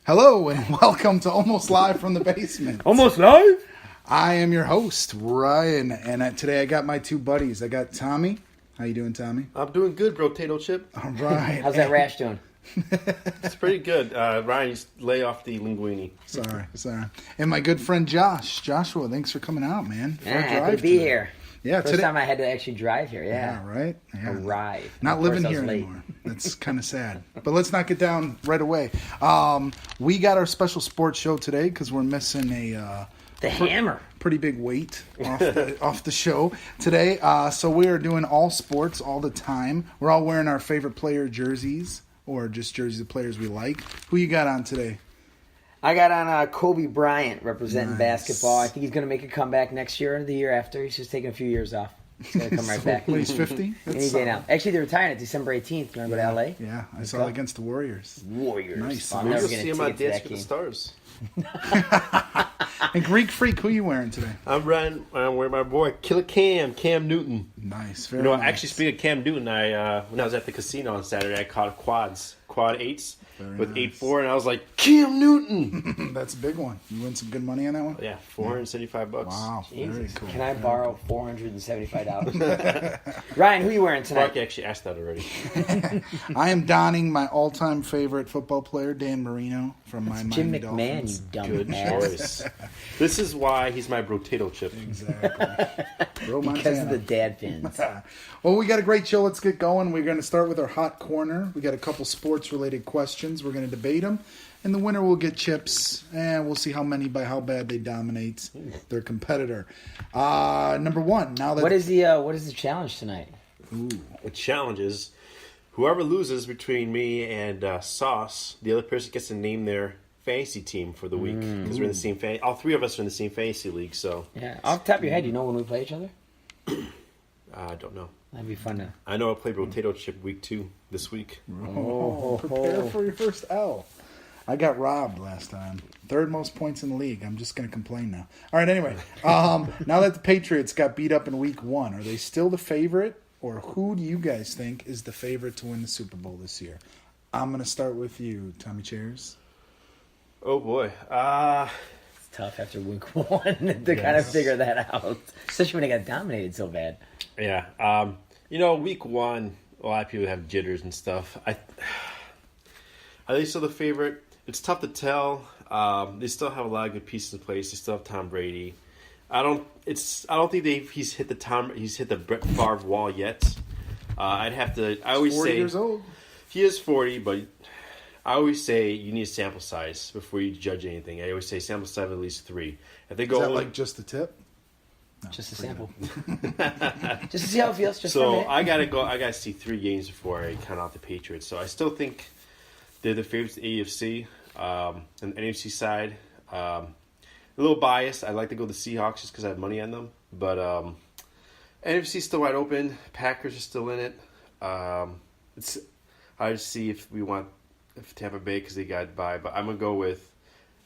Hello and welcome to Almost Live from the Basement. Almost live? I am your host, Ryan, and today I got my two buddies. I got Tommy. How you doing, Tommy? I'm doing good, Potato Chip. All right. How's that rash doing? It's pretty good. Ryan, you lay off the linguine. Sorry. And my good friend Joshua, thanks for coming out, man. Yeah, happy to be here. Yeah, First time I had to actually drive here. Yeah, right? Yeah. Arrive. Not living here anymore. That's kind of sad. But let's not get down right away. We got our special sports show today because we're missing the hammer. Pretty big weight off the show today. So we are doing all sports all the time. We're all wearing our favorite player jerseys or just jerseys of players we like. Who you got on today? I got on Kobe Bryant representing basketball. I think he's going to make a comeback next year or the year after. He's just taking a few years off. He's going to come right back. He's 50? Any day now. Actually, they're retiring at December 18th. They're going to go to L.A. Yeah, I saw against the Warriors. Nice. Maybe we'll see him on Dance with the Stars. And Greek Freak, who you wearing today? I'm wearing my boy Killer Cam Newton. Nice, very nice. Actually, speaking of Cam Newton, when I was at the casino on Saturday, I caught quad 8s with 8-4, and I was like, Cam Newton! That's a big one. You win some good money on that one? Yeah, $475. Wow, very cool. Can I borrow $475? Ryan, who you wearing tonight? Mark actually asked that already. I am donning my all-time favorite football player, Dan Marino, from my Jim Miami McMahon, Dolphins. you dumb Good ass. choice. This is why he's my potato chip. Exactly. Because of the dad fins. Well, we got a great show. Let's get going. We're going to start with our hot corner. We got a couple sports-related questions. We're going to debate them. And the winner will get chips. And we'll see how how bad they dominate their competitor. Number one. Now that what is the challenge tonight? The challenge is whoever loses between me and Sauce, the other person gets to name their fantasy team for the week because we're in the same all three of us are in the same fantasy league. So yeah, off the top of your head, you know when we play each other? I don't know. That'd be fun to. I know I played Potato Chip week 2 this week. Prepare for your first L. I got robbed last time. Third most points in the league. I'm just going to complain now. All right, anyway. Now that the Patriots got beat up in week 1, are they still the favorite? Or who do you guys think is the favorite to win the Super Bowl this year? I'm going to start with you, Tommy Chairs. Oh, boy. It's tough after week 1 to kind of figure that out. Especially when they got dominated so bad. Yeah. Week 1, a lot of people have jitters and stuff. Are they still the favorite? It's tough to tell. They still have a lot of good pieces in place. They still have Tom Brady. I don't think he's hit the Brett Favre wall yet. I always say 40 years old. He is 40, but I always say you need a sample size before you judge anything. I always say sample size of at least 3. If they go Is that like just the tip? No, just a sample. Just to see how it feels. Just for a minute. I gotta see 3 games before I count out the Patriots. So I still think they're the favorites of the AFC. And the NFC side, a little biased. I'd like to go the Seahawks just because I have money on them. But NFC's still wide open. Packers are still in it. I just see if Tampa Bay because they got by. But I'm going to go with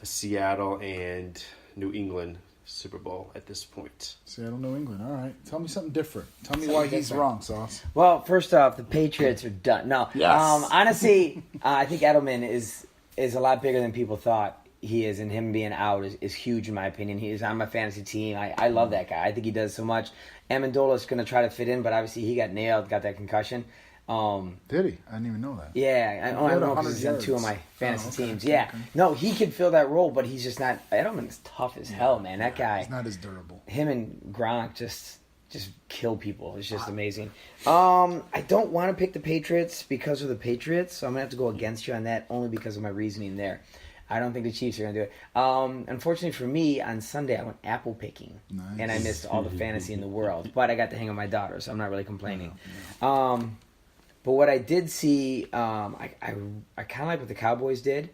a Seattle and New England Super Bowl at this point. Seattle, New England. All right. Tell me something different. Tell me why he's wrong, Sauce. Well, first off, the Patriots are done. No. Yes. Honestly, I think Edelman is a lot bigger than people thought he is, and him being out is huge in my opinion. He is on my fantasy team. I love that guy. I think he does so much. Amendola's going to try to fit in, but obviously he got nailed, got that concussion. Did he? I didn't even know that. Yeah, I don't know because he's on 2 of my fantasy teams. Yeah. Okay. No, he can fill that role, but he's just not. Edelman is tough as hell, man. That guy. He's not as durable. Him and Gronk just kill people. It's just amazing. I don't want to pick the Patriots because of the Patriots, so I'm going to have to go against you on that only because of my reasoning there. I don't think the Chiefs are going to do it. Unfortunately for me, on Sunday I went apple picking, and I missed all the fantasy in the world. But I got to hang with my daughter, so I'm not really complaining. But what I did see, I kind of like what the Cowboys did.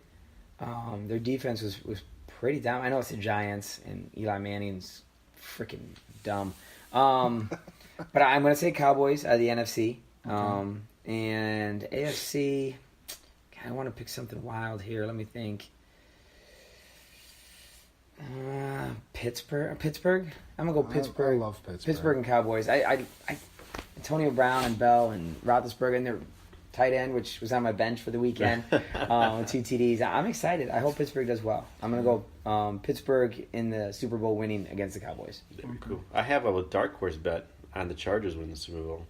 Their defense was pretty down. I know it's the Giants, and Eli Manning's freaking dumb. But I'm going to say Cowboys out of the NFC. And AFC, I want to pick something wild here. Let me think. Pittsburgh. I'm going to go Pittsburgh. I love Pittsburgh. Pittsburgh and Cowboys. I Antonio Brown and Bell and Roethlisberger, and tight end, which was on my bench for the weekend. 2 TDs. I'm excited. I hope Pittsburgh does well. I'm going to go Pittsburgh in the Super Bowl winning against the Cowboys. That'd be cool. I have a dark horse bet on the Chargers winning the Super Bowl.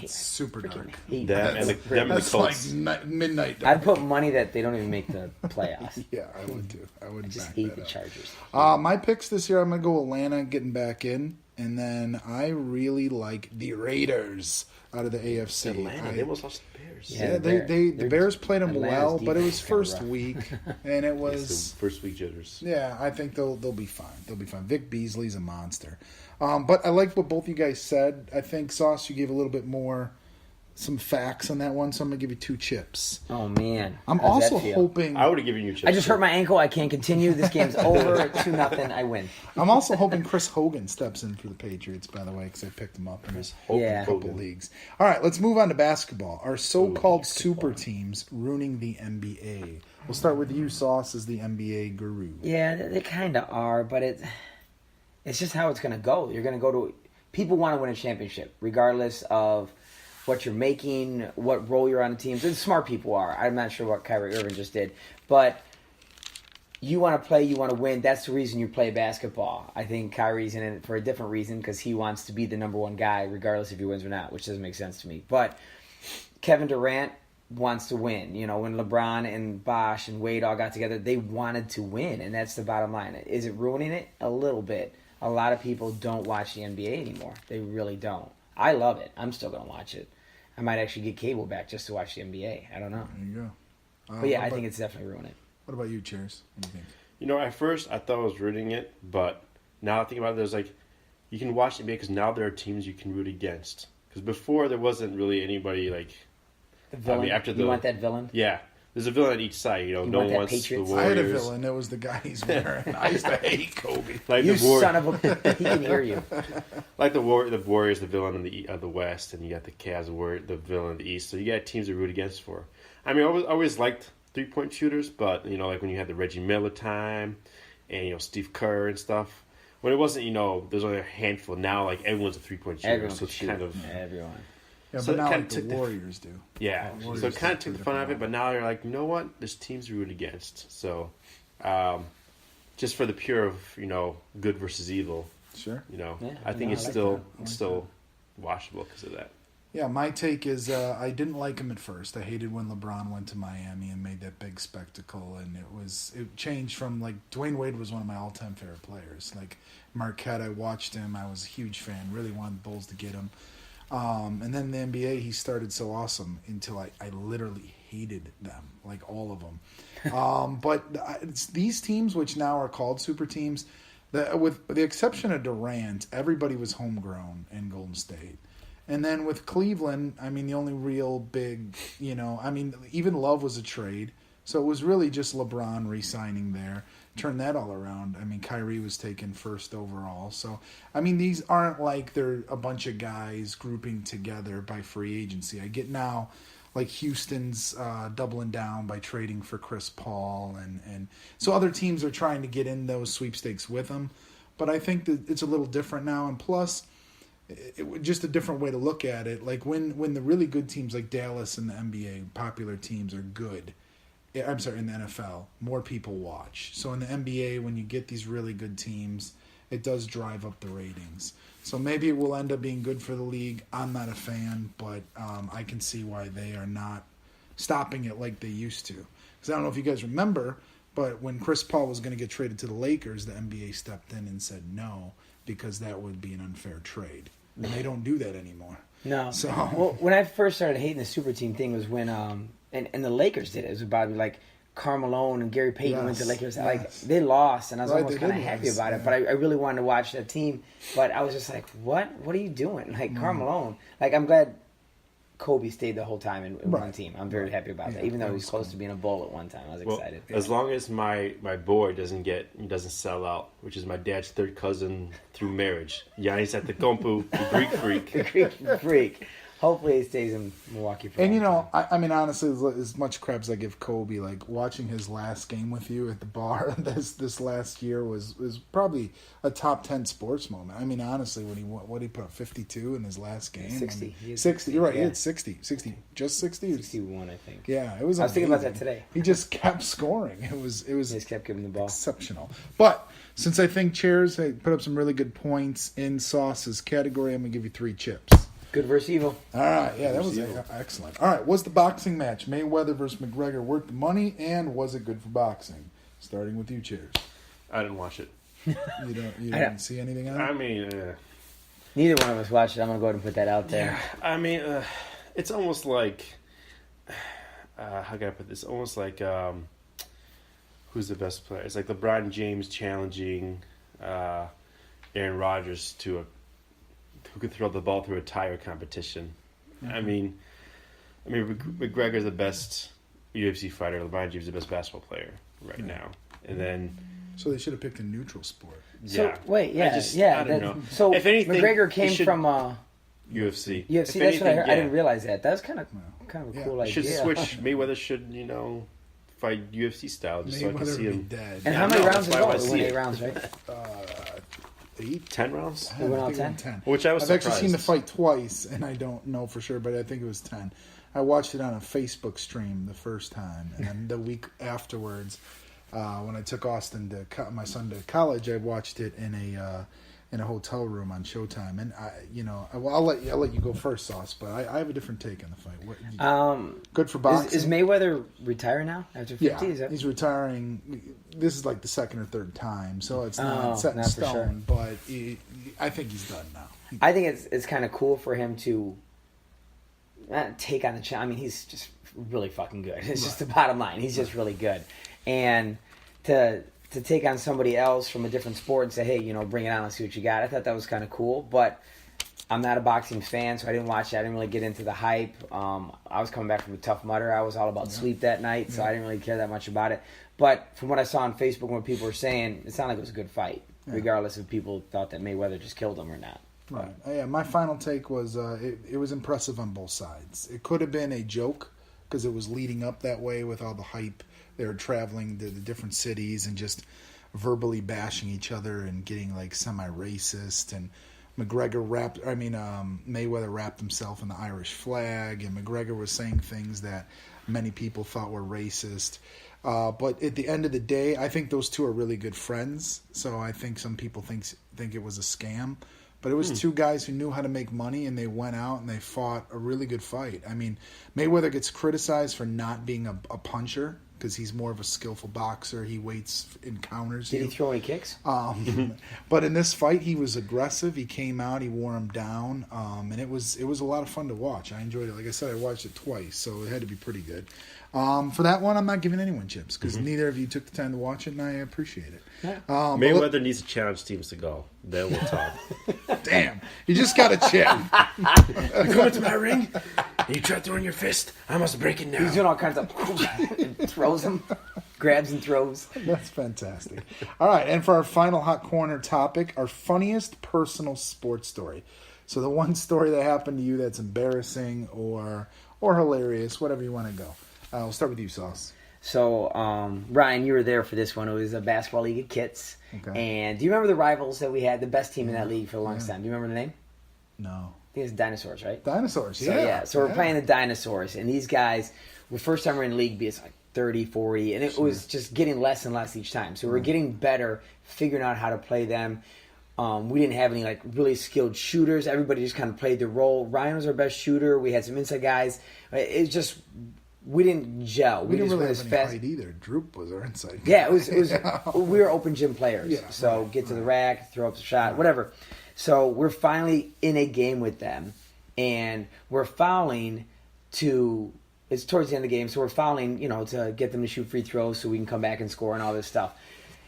It's super dark. That and them and the That's like Colts. midnight dark. I'd put money that they don't even make the playoffs. Yeah, I would too. I would I just back hate that the up. Chargers. My picks this year, I'm going to go Atlanta getting back in. And then I really like the Raiders out of the AFC. Atlanta, they almost lost the Bears. Yeah, Yeah, the they're- Bears played them Atlanta's well, but it defense was is kinda first rough. week, and it It's was the first week jitters. yeah. I think they'll be fine. They'll be fine. Vic Beasley's a monster, but I like what both you guys said. I think Sauce, you gave a little bit more, some facts on that one, so I'm gonna give you 2 chips. Oh, man. I'm How's that also feel? hoping. I would have given you chips. I just hurt my ankle. I can't continue. This game's over. 2-0. I win. I'm also hoping Chris Hogan steps in for the Patriots. By the way, because I picked him up in his Yeah. couple leagues. All right, let's move on to basketball. Our so-called super teams ruining the NBA. We'll start with you, Sauce, as the NBA guru. Yeah, they kind of are, but it's just how it's going to go. You're going to go to people want to win a championship, regardless of what you're making, what role you're on the teams. And smart people are. I'm not sure what Kyrie Irving just did, but you want to play, you want to win. That's the reason you play basketball. I think Kyrie's in it for a different reason because he wants to be the number one guy, regardless if he wins or not, which doesn't make sense to me. But Kevin Durant wants to win. You know, when LeBron and Bosh and Wade all got together, they wanted to win, and that's the bottom line. Is it ruining it? A little bit. A lot of people don't watch the NBA anymore. They really don't. I love it. I'm still going to watch it. I might actually get cable back just to watch the NBA. I don't know. There you go. But yeah, what I about- think it's definitely ruining it. What about you, Cheers? What do you think? You know, at first I thought I was rooting it, but now I think about it, there's like, you can watch the NBA because now there are teams you can root against. Because before there wasn't really anybody like, The villain. after You the- want that villain? yeah, there's a villain on each side. You know, You no want one that wants Patriots? the I Warriors. had a villain. It was the guy he's wearing. I used to hate Kobe. Like You the War- son of a... He can hear you. Like the Warriors, the villain in the West, and you got the Cavs, the villain in the East. So you got teams to root against for. I mean, I always liked 3-point shooters, but you know, like when you had the Reggie Miller time, and you know Steve Kerr and stuff. When it wasn't, you know, there's only a handful. Now, like everyone's a 3-point shooter, Everyone so can it's shoot. kind of Everyone. Yeah, So but it now kinda like the took the- Warriors do. yeah. Warriors So it kind of took took the the fun out of it, different but now you're like, you know what? There's teams to root against. So, just for the pure of good versus evil, Sure. Yeah, I think no, it's I like still that. I like still watchable because of that. Yeah, my take is I didn't like him at first. I hated when LeBron went to Miami and made that big spectacle, and it changed from like Dwayne Wade was one of my all-time favorite players. Like Marquette, I watched him. I was a huge fan. Really wanted the Bulls to get him. And then the NBA, he started so awesome until I literally hated them, like all of them. But it's these teams, which now are called super teams, with the exception of Durant, everybody was homegrown in Golden State. And then with Cleveland, I mean, the only real big, even Love was a trade. So it was really just LeBron re-signing there. Turn that all around. I mean, Kyrie was taken first overall. So, I mean, these aren't like they're a bunch of guys grouping together by free agency. I get now, like Houston's doubling down by trading for Chris Paul. And so other teams are trying to get in those sweepstakes with them. But I think that it's a little different now. And plus, just a different way to look at it. Like when the really good teams like Dallas and the NBA, popular teams, are good, I'm sorry, in the NFL, more people watch. So in the NBA, when you get these really good teams, it does drive up the ratings. So maybe it will end up being good for the league. I'm not a fan, but I can see why they are not stopping it like they used to. Because I don't know if you guys remember, but when Chris Paul was going to get traded to the Lakers, the NBA stepped in and said no, because that would be an unfair trade. And they don't do that anymore. No. So Well, when I first started hating the super team thing was when and the Lakers did it. It was about like Carmelo and Gary Payton went to Yes, Lakers. yes. Like they lost, and I was Right, almost they kind of did happy lose, about it. yeah. But I really wanted to watch that team. But I was just like, what? What are you doing? Like Carmelo. Like I'm glad Kobe stayed the whole time in one Right. team. I'm very happy about that. Yeah, Even though that he was was close cool. to being a Bull at one time, I was Well, excited. as long as my boy doesn't sell out, which is my dad's third cousin through marriage, Giannis Antetokounmpo, the Greek freak. Greek freak. Hopefully he stays in Milwaukee for a And, long time. I mean, honestly, as much credit as I give Kobe, like, watching his last game with you at the bar this last year was probably a top 10 sports moment. I mean, honestly, when he put up 52 in his last game. 60. I mean, He had 60. You're right. He yeah. had 60. Just 60? 61, I think. Yeah, it was I was thinking about amazing. that today. He just kept scoring. It was They just kept giving the ball. exceptional. But since I think Chairs put up some really good points in Sauce's category, I'm going to give you 3 chips. Good versus evil. All right, yeah, that was excellent. All right, was the boxing match Mayweather versus McGregor worth the money, and was it good for boxing? Starting with you, Chairs. I didn't watch it. You didn't see anything on it? I mean, Neither one of us watched it. I'm going to go ahead and put that out there. I mean, it's almost like how can I put this? Almost like who's the best player? It's like LeBron James challenging Aaron Rodgers to who could throw the ball through a tire competition. Mm-hmm. I mean, McGregor's the best UFC fighter. LeBron James is the best basketball player right now. And then, so they should have picked a neutral sport. So, yeah. wait, yeah. I don't know. So, if anything, McGregor came you should- from UFC. UFC. If That's what I anything, heard. yeah. I didn't realize that. That's kind of a Yeah. cool idea. Should switch. Mayweather should, fight UFC style just so I can Mayweather see would him. be dead. And Yeah, how many no, rounds that's did why I it go? see It went it. 8 rounds, right? 8? 10 rounds? It went all I think 10? it 10. Which I was I've actually seen the surprised. fight twice, and I don't know for sure, but I think it was 10. I watched it on a Facebook stream the first time, and then the week afterwards, when I took Austin my son to college, I watched it in a hotel room on Showtime. And I'll let you go first, Sauce, but I have a different take on the fight. Good for boxing. Is Mayweather retired now after 50? Yeah, Is that... he's retiring. This is like the second or third time, so it's not Oh, set in not for stone. sure. But I think he's done now. I think it's kind of cool for him to take on the challenge. I mean, he's just really fucking good. It's just the bottom line. He's just really good. And to take on somebody else from a different sport and say, hey, bring it on, let's see what you got. I thought that was kind of cool. But I'm not a boxing fan, so I didn't watch it. I didn't really get into the hype. I was coming back from a Tough Mudder. I was all about sleep that night, so I didn't really care that much about it. But from what I saw on Facebook, what people were saying, it sounded like it was a good fight, regardless if people thought that Mayweather just killed him or not. Right. Yeah. My final take was it was impressive on both sides. It could have been a joke because it was leading up that way with all the hype. They were traveling to the different cities and just verbally bashing each other and getting like semi-racist. And Mayweather wrapped himself in the Irish flag, and McGregor was saying things that many people thought were racist. But at the end of the day, I think those two are really good friends. So I think some people think it was a scam. But it was two guys who knew how to make money, and they went out and they fought a really good fight. I mean, Mayweather gets criticized for not being a puncher because he's more of a skillful boxer. He waits and counters you. Did he throw any kicks? But in this fight, he was aggressive. He came out. He wore him down, and it was a lot of fun to watch. I enjoyed it. Like I said, I watched it twice, so it had to be pretty good. For that one, I'm not giving anyone chips because neither of you took the time to watch it, and I appreciate it. Yeah. Mayweather needs to challenge teams to go. Then we'll talk. Damn, you just got a chip. You come into my ring and you try throwing your fist. I must break it now. He's doing all kinds of and throws him, grabs and throws. That's fantastic. All right, and for our final hot corner topic, our funniest personal sports story. So the one story that happened to you that's embarrassing or hilarious, whatever you want to go. We'll start with you, Sauce. So, Ryan, you were there for this one. It was a basketball league of kits. Okay. And do you remember the rivals that we had? The best team in that league for the longest time. Do you remember the name? No. I think it's Dinosaurs, right? Dinosaurs, So, yeah. so we're playing the Dinosaurs. And these guys, the first time we're in the league, it's like 30, 40. And it was just getting less and less each time. So we're getting better, figuring out how to play them. We didn't have any like really skilled shooters. Everybody just kind of played their role. Ryan was our best shooter. We had some inside guys. It's just... We didn't gel. We didn't just really went have as any fast. height either. Droop was our inside. Yeah, it was. We were open gym players. Yeah, So right, get to the rack, throw up the shot, whatever. So we're finally in a game with them, and we're fouling to. It's towards the end of the game, so we're fouling, to get them to shoot free throws so we can come back and score and all this stuff.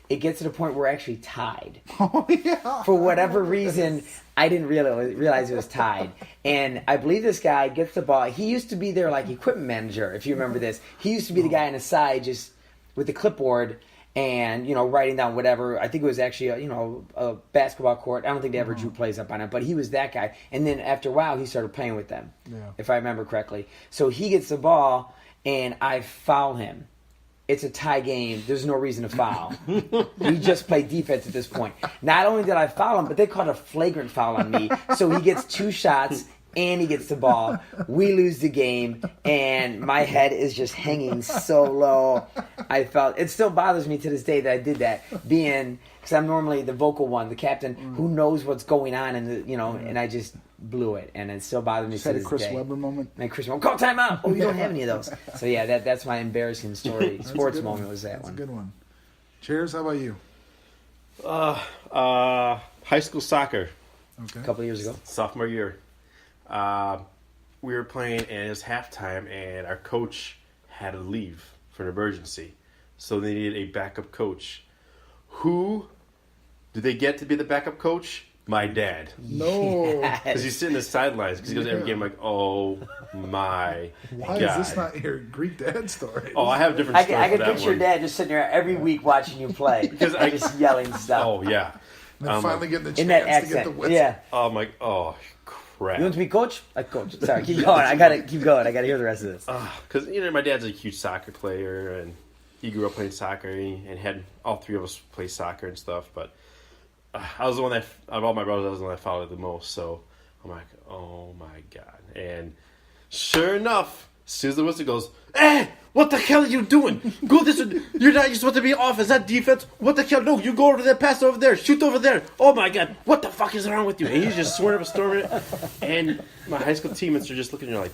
It gets to the point where we're actually tied. Oh, yeah. For whatever reason, I didn't realize it was tied. And I believe this guy gets the ball. He used to be their equipment manager, if you remember this. He used to be the guy on the side just with the clipboard, and writing down whatever. I think it was actually a basketball court. I don't think they ever drew plays up on it, but he was that guy. And then after a while, he started playing with them, if I remember correctly. So he gets the ball, and I foul him. It's a tie game. There's no reason to foul. We just play defense at this point. Not only did I foul him, but they called a flagrant foul on me. So he gets 2 shots. And he gets the ball. We lose the game, and my head is just hanging so low. I felt it still bothers me to this day that I did that, because I'm normally the vocal one, the captain who knows what's going on, and I just blew it, and it still bothers me Just to had a this Chris day. Webber moment. And Chris Webber, call timeout. Oh, you don't have any of those. So yeah, that's my embarrassing story. That's a Sports good moment one. was that That's one. a good one. Cheers. How about you? High school soccer, Okay. A couple of years ago. sophomore year. We were playing, and it was halftime, and our coach had to leave for an emergency. So they needed a backup coach. Who did they get to be the backup coach? My dad. No. Because he's sitting in the sidelines, because he goes every game like, oh my Why God. is this not your Greek dad story? Oh, I have a different I story can for that picture your one. dad just sitting there every week watching you play, Because and just yelling stuff. Oh, yeah. And then finally getting the chance In that to get the accent, whistle. yeah. Oh, my, oh, crap. You want to be coach? Like coach. Sorry, keep going. I gotta keep going. I gotta hear the rest of this. Because my dad's a huge soccer player, and he grew up playing soccer, and had all 3 of us play soccer and stuff. But I was the one that, of all my brothers, I was the one that followed the most. So I'm like, oh my God! And sure enough, as soon as the whistle goes, "Hey, what the hell are you doing? Go this way. You're supposed to be offense, not defense. What the hell? No, you go over there, pass over there, shoot over there. Oh my God, what the fuck is wrong with you?" And he's just swearing up a storm. And my high school teammates are just looking at me like,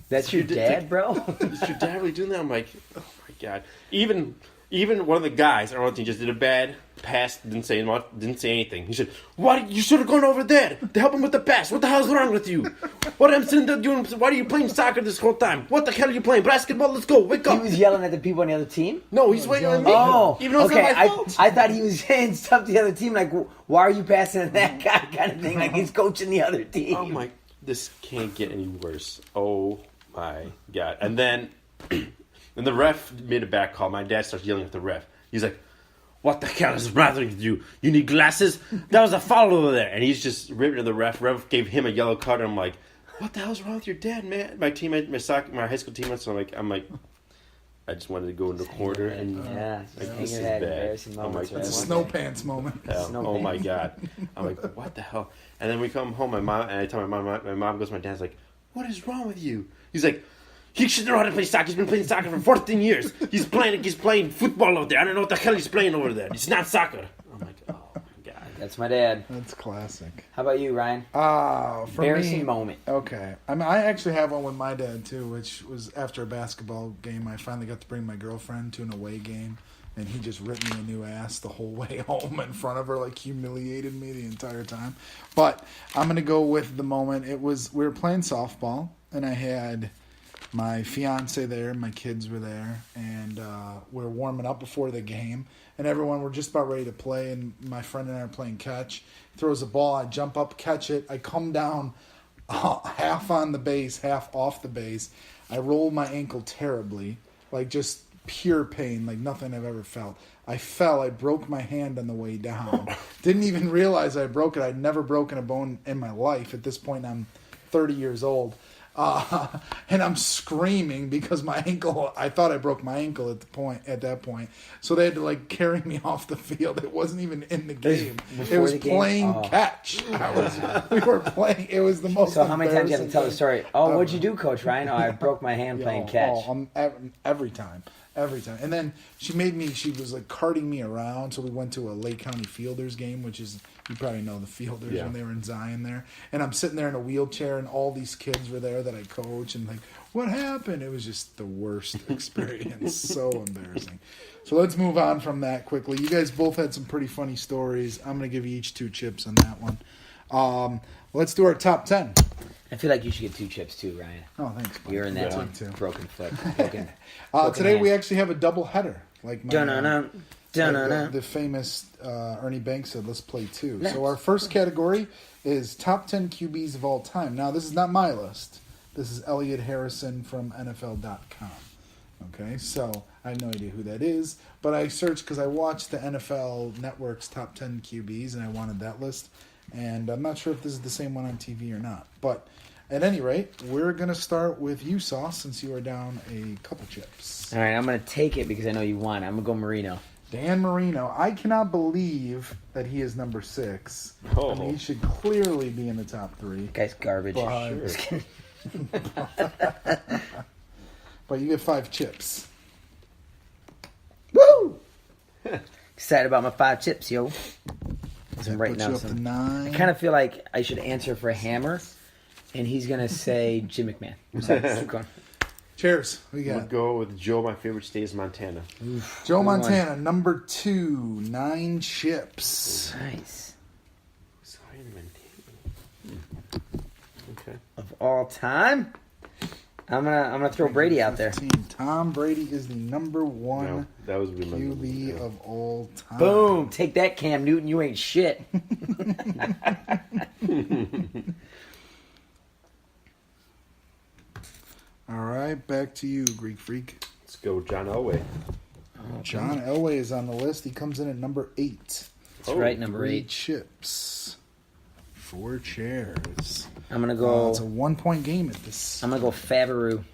That's your dad, bro? is your dad really doing that? I'm like, oh my God. Even one of the guys on our team just did a bad pass, didn't say anything. He said, "What? You should have gone over there to help him with the pass. What the hell's wrong with you? What am I sitting there doing? Why are you playing soccer this whole time? What the hell are you playing? Basketball? Let's go. Wake He up." was yelling at the people on the other team? No, he's waiting on me. Oh, Even though it's okay. not my fault. I thought he was saying stuff to the other team, like, why are you passing to that guy kind of thing, like he's coaching the other team. Oh my, this can't get any worse. Oh my God. And then the ref made a back call. My dad starts yelling at the ref. He's like, "What the hell is wrong with you? You need glasses? That was a foul over there." And he's just ripping at the ref. Ref gave him a yellow card, and I'm like, what the hell's wrong with your dad, man? My teammate, my high school teammates, so I'm like, I just wanted to go in the corner and Yeah, like, just this is hanging that bad. embarrassing I'm moments. like, It's a right? snow pants moment. Snow oh my pants. God. I'm like, what the hell? And then we come home, and I tell my mom goes, my dad's like, "What is wrong with you?" He's like, "He should know how to play soccer. He's been playing soccer for 14 years. He's playing football over there. I don't know what the hell he's playing over there. It's not soccer." I'm like, oh my God. That's my dad. That's classic. How about you, Ryan? For Embarrassing me, moment. Okay. I mean, I actually have one with my dad, too, which was after a basketball game. I finally got to bring my girlfriend to an away game, and he just ripped me a new ass the whole way home in front of her, like humiliated me the entire time. But I'm going to go with the moment. We were playing softball, and I had my fiance there, my kids were there, and we were warming up before the game, and everyone were just about ready to play, and my friend and I are playing catch. He throws a ball, I jump up, catch it, I come down half on the base, half off the base. I roll my ankle terribly, like just pure pain, like nothing I've ever felt. I fell, I broke my hand on the way down. Didn't even realize I broke it. I'd never broken a bone in my life. At this point, I'm 30 years old. And I'm screaming because my ankle, I thought I broke my ankle at that point. So they had to like carry me off the field. It wasn't even in the game. It was the game? playing Oh. catch. We were playing. It was the most So how many times you have to embarrassing tell the thing. story? Oh, what'd you do, Coach Ryan? Oh, I broke my hand playing catch. Every time. And then she was like carting me around. So we went to a Lake County Fielders game, which is, you probably know the Fielders Yeah. when they were in Zion there. And I'm sitting there in a wheelchair, and all these kids were there that I coach, and like, what happened? It was just the worst experience. So embarrassing. So let's move on from that quickly. You guys both had some pretty funny stories. I'm going to give you each 2 chips on that one. Let's do our top 10. I feel like you should get 2 chips too, Ryan. Oh, thanks. Mike. You're in that I'll one. take 2. Broken foot. Broken. Today hand. we actually have a double header. Like my, Dun-dun-dun. Dun-dun-dun. the famous Ernie Banks said, let's play 2. So our first category is top 10 QBs of all time. Now, this is not my list. This is Elliot Harrison from NFL.com. Okay, so I have no idea who that is, but I searched because I watched the NFL Network's top 10 QBs and I wanted that list. And I'm not sure if this is the same one on TV or not. But at any rate, we're going to start with you, Sauce, since you are down a couple chips. All right, I'm going to take it because I know you want it. I'm going to go Marino. Dan Marino, I cannot believe that he is number 6. Oh. I mean, he should clearly be in the top 3. Guy's garbage. But- Just kidding. But you get 5 chips. Woo! Excited about my 5 chips, yo. That I'm writing puts you down up to some. 9. I kind of feel like I should answer for Hammer, and he's going to say Jim McMahon. I'm sorry, keep going. Cheers. We I'm got gonna go with Joe. My favorite state is Montana. Joe Montana, number 2, 9 chips. Nice. Who's higher than Montana? Okay. Of all time, I'm gonna throw Brady out there. 15. Tom Brady is the number 1 No, that was really QB of all time. Boom! Take that, Cam Newton. You ain't shit. All right, back to you, Greek Freak. Let's go, John Elway. John Elway is on the list. He comes in at number 8. That's right, number 3 8. chips. 4 chairs. I'm gonna go. It's a 1-point game at this. I'm gonna go Faveru.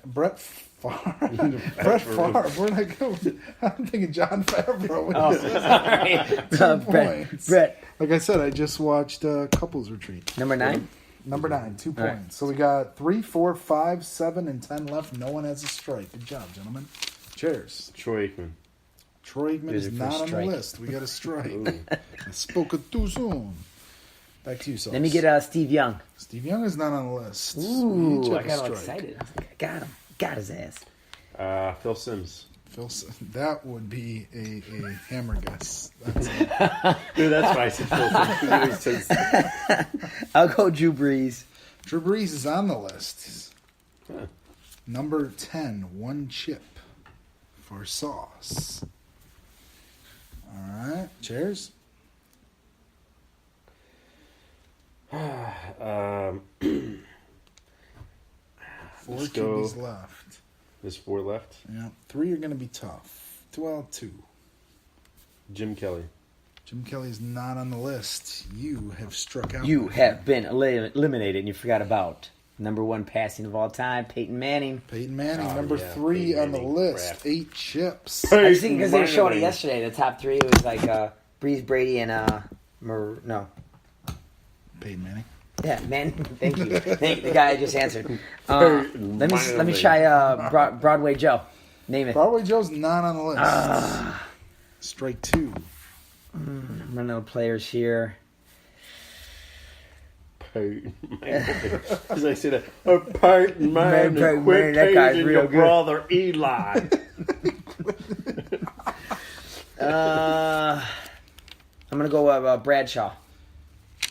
Brett Favre. Brett Favre. Where'd I go? I'm thinking John Favreau. Oh, sorry. 2 Brett. points. Brett. Like I said, I just watched Couples Retreat. Number 9. Number 9, 2 All points. right. So we got 3, 4, 5, 7, and 10 left. No one has a strike. Good job, gentlemen. Cheers. Troy Aikman. Troy Aikman Here's is your not first on strike. the list. We got a strike. Ooh. I spoke it too soon. Back to you, Sauce. Let me get Steve Young. Steve Young is not on the list. We Ooh, took I a got all strike. excited. I was like, I got him. Got his ass. Phil Simms. That would be a hammer guess. That's it. Dude, that's why I said Phil Simms. I'll go Drew Brees. Drew Brees is on the list. Huh. Number 10, 1 chip for Sauce. All right, cheers. Um, 4 let's go. QBs left. There's 4 left. Yeah, 3 are going to be tough. 2. Jim Kelly. Jim Kelly's not on the list. You have struck out. You have been eliminated, and you forgot about number 1 passing of all time, Peyton Manning. Peyton Manning, Oh, number yeah, 3 Peyton on the Manning, list. crap. 8 chips. I was thinking because they were showing it Manning. yesterday. The top 3 was like Brees, Brady, and no. Peyton Manning. Yeah, man. Thank you. The guy I just answered. Peyton let me Manning. try Broadway Joe. Name it. Broadway Joe's not on the list. Strike 2. I'm running out of players here. Peyton Manning. As I said, Peyton Manning, Peyton quit Manning, that guy's teasing real your good. brother Eli. I'm gonna go Bradshaw.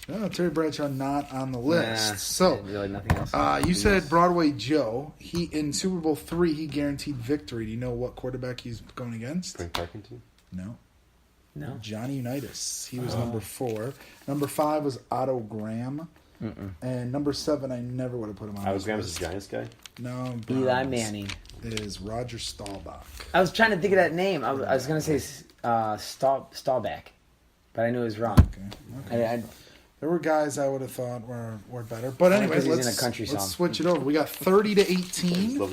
No, Terry Bradshaw not on the list. Nah, So, really nothing else. you said Broadway Joe. He in Super Bowl 3, he guaranteed victory. Do you know what quarterback he's going against? Frank Parkinson. No. No. Johnny Unitas. He was number 4. Number 5 was Otto Graham. And number 7, I never would have put him on. I was this going to list. the Giants guy. No, Eli Browns. Manning. Is Roger Staubach. I was trying to think of that name. I was gonna say Staubach, but I knew it was wrong. Okay. There were guys I would have thought were better. But Only anyway, 'cause he's let's, in a country let's song. switch it over. We got 30 to I 18. love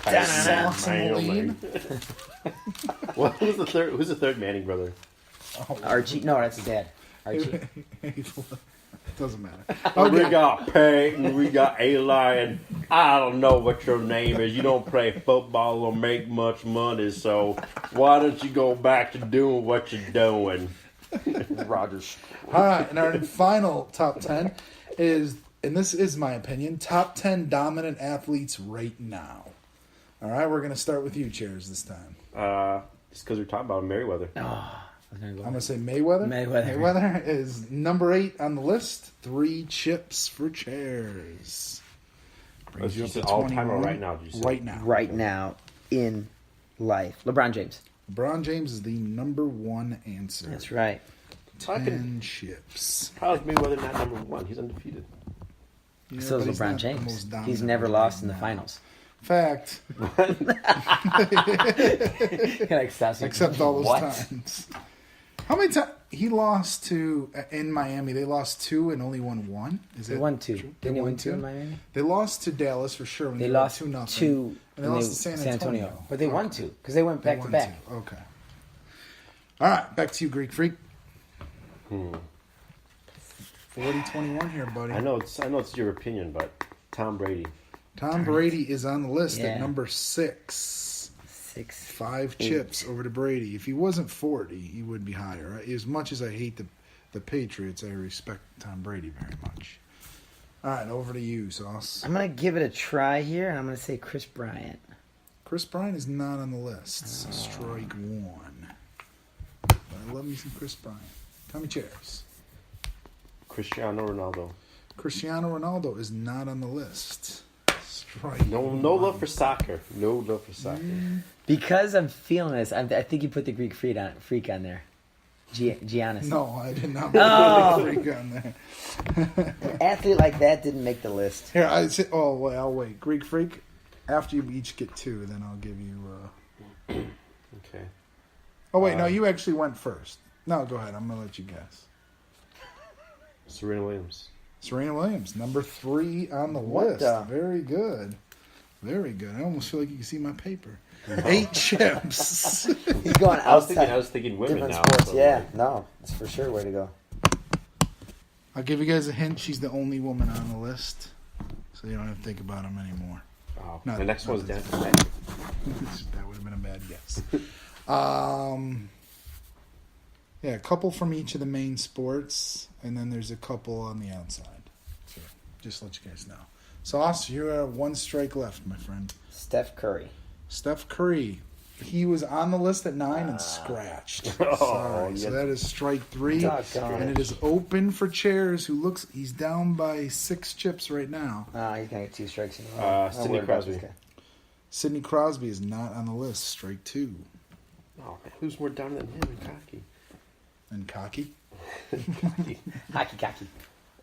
that. Sauce and Lean. What was the third? Who's the third Manning brother? Archie. No, that's his dad. Archie. It doesn't matter. We Okay. got Peyton, we got Eli, and I don't know what your name is. You don't play football or make much money, so why don't you go back to doing what you're doing? Rogers. All right, and our final top 10 is, and this is my opinion, top 10 dominant athletes right now. All right, we're going to start with you, Chairs, this time. Just because we're talking about Merriweather. I was gonna go. I'm going to say Mayweather. Mayweather. Mayweather is number 8 on the list. 3 chips for Chairs. Brings you up to All time or 21. right now? Did you say? Right now. Right now in life, LeBron James. LeBron James is the number 1 answer. That's right. 10 chips. How is Mayweather not number 1? He's undefeated. Yeah, So but is he's LeBron not the James. most dominant He's never right lost in the now. finals. Fact. Except all those What? times. How many times he lost to in Miami? They lost 2 and only won 1. Is They that won 2. true? Didn't they win 2 in Miami? They lost to Dallas for sure. When They were lost 2-0. 2. And they lost to San Antonio. But they won 2 because they went They back to won back. 2. Okay. All right, back to you, Greek Freak. 40-21 here, buddy. I know it's your opinion, but Tom Brady. Tom Brady is on the list Yeah. at number 6. 6. 5 chips over to Brady. If he wasn't 40, he would be higher. As much as I hate the Patriots, I respect Tom Brady very much. All right, over to you, Sauce. I'm going to give it a try here, and I'm going to say Chris Bryant. Chris Bryant is not on the list. So strike 1. But I love me some Chris Bryant. Tommy Chairs. Cristiano Ronaldo. Cristiano Ronaldo is not on the list. Strike No 1. love for soccer. No love for soccer. Because I'm feeling this, I think you put the Greek freak on there. Giannis. No, I did not Oh. put Greek on there. An athlete like that didn't make the list. Here, I say, oh, well, I'll wait. Greek Freak, after you each get 2, then I'll give you... Okay. Oh, wait, no, you actually went first. No, go ahead. I'm going to let you guess. Serena Williams. Serena Williams, number 3 on the What list. the- Very good. Very good. I almost feel like you can see my paper. 8 chips. He's going I was outside thinking women different now. sports. so Yeah, like, no, it's for sure way to go. I'll give you guys a hint. She's the only woman on the list. So you don't have to think about them anymore. oh, No, the next no, one's that's- Dan. That would have been a bad guess. Yeah, a couple from each of the main sports, and then there's a couple on the outside. So just let you guys know. Sauce, you have 1 strike left, my friend. Steph Curry. Steph Curry. He was on the list at 9 and scratched. Oh, Sorry. So yeah. that is strike 3. Doggone And it is open for Chairs, he's down by 6 chips right now. He's gonna get 2 strikes in a row. I'm Sidney worried about Crosby. this guy. Sidney Crosby is not on the list. Strike 2. Oh, man, who's more down than him and cocky? And Cocky. Hockey, cocky,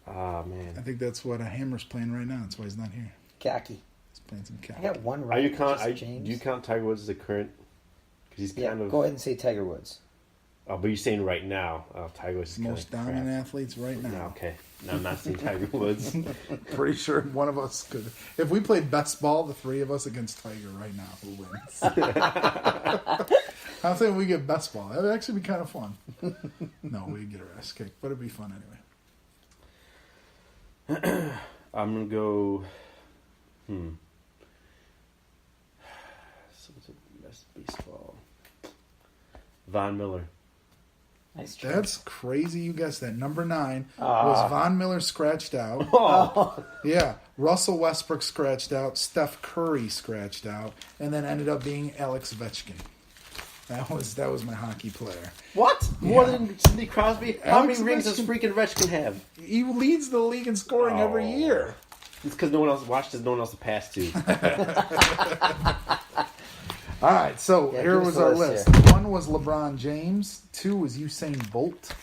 Oh, I man. think that's what Hammer's playing right now. That's why he's not here. cocky. He's playing some I Cocky. got 1 Are right. you just James. do you count Tiger Woods as a current? Because he's Yeah, kind of. go ahead and say Tiger Woods. Oh, but you're saying right now, Tiger Woods is The most kind of dominant crap. athletes right No, now. okay. No, I'm not saying Tiger Woods. Pretty sure one of us could. If we played best ball, the 3 of us against Tiger right now, who wins? I'm saying we get best ball. That would actually be kind of fun. No, we'd get our ass kicked, but it'd be fun anyway. I'm gonna go. So what's the best baseball? Von Miller. Nice try. That's crazy. You guessed that. Number 9 was Von Miller scratched out. Oh, Yeah, Russell Westbrook scratched out. Steph Curry scratched out, and then ended up being Alex Ovechkin. That was my hockey player. what? More than Sidney Crosby? How Alex many rings does Ovechkin- freaking Ovechkin have? He leads the league in scoring every Oh. year. It's because no one else watched. There's no one else to pass to. All right, so Yeah, here give us was the our list list. 1 was LeBron James. 2 was Usain Bolt.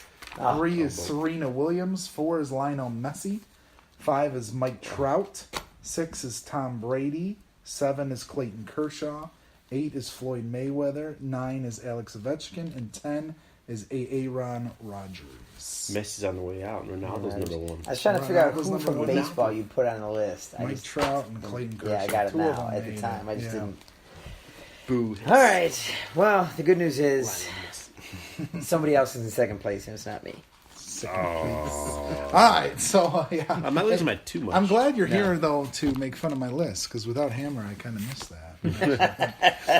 3 is Bolt. Serena Williams. 4 is Lionel Messi. 5 is Mike Trout. 6 is Tom Brady. 7 is Clayton Kershaw. 8 is Floyd Mayweather. 9 is Alex Ovechkin. And 10 is Aaron Rodgers. Messi's on the way out, and Ronaldo's number 1. I was trying to figure out Ronaldo's who number from 1 baseball you put on the list. Mike Trout and Clayton Kershaw. Yeah, I got it 2 of now. them At the made time, it. I just Yeah. didn't. Boo. All right. Well, the good news is somebody else is in second place, and it's not me. All right, so yeah. I'm not losing by too much. I'm glad you're here though to make fun of my list because without Hammer, I kind of missed that.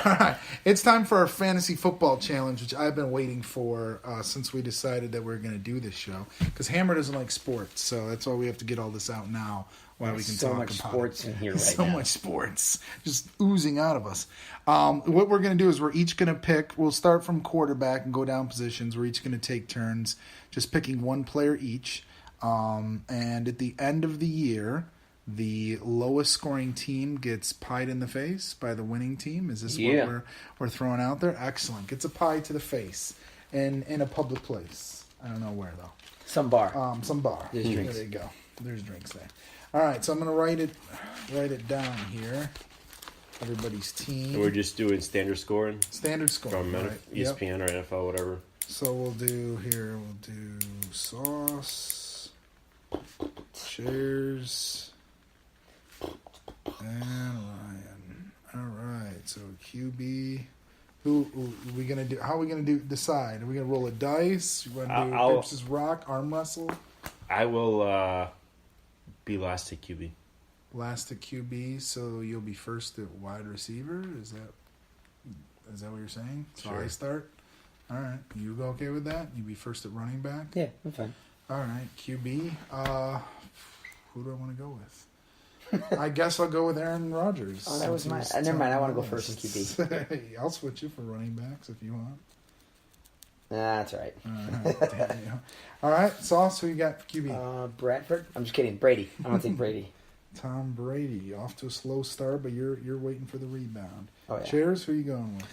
All right, it's time for our fantasy football challenge, which I've been waiting for since we decided that we are going to do this show. Because Hammer doesn't like sports, so that's why we have to get all this out now while we can so talk much about sports it. in here right so now. much sports just oozing out of us. What we're going to do is we're each going to pick. We'll start from quarterback and go down positions. We're each going to take turns, just picking 1 player each. And at the end of the year, the lowest scoring team gets pied in the face by the winning team. Is this Yeah. what we're throwing out there? Excellent. Gets a pie to the face in a public place. I don't know where though. Some bar. Some bar. There's drinks. There you go. There's drinks there. All right, so I'm gonna write it down here. everybody's And team. we're just doing standard scoring Standard score. from Right. Yep. ESPN or NFL, whatever. So we'll do Sauce, Cheers, and Ryan. All right. So QB. Who are we gonna do? How are we gonna decide? Are we gonna roll a dice? You want to do I'll- paper, scissors, rock, arm wrestle? I will be last to QB. Last at QB, so you'll be first at wide receiver. Is that what you're saying? So Sure. I start. All right, you go okay with that? You be first at running back. Yeah, I'm fine. All right, QB. Who do I want to go with? I guess I'll go with Aaron Rodgers. Oh, that was since he my- never mind, I wanna go top first in QB. I'll switch you for running backs if you want. Nah, that's all right. Damn you. All right, Sauce. Who you got for QB? Bradford? I'm just kidding. Brady. I'm going to take Brady. Tom Brady. Off to a slow start, but you're waiting for the rebound. Oh, yeah. Chairs. Who you going with?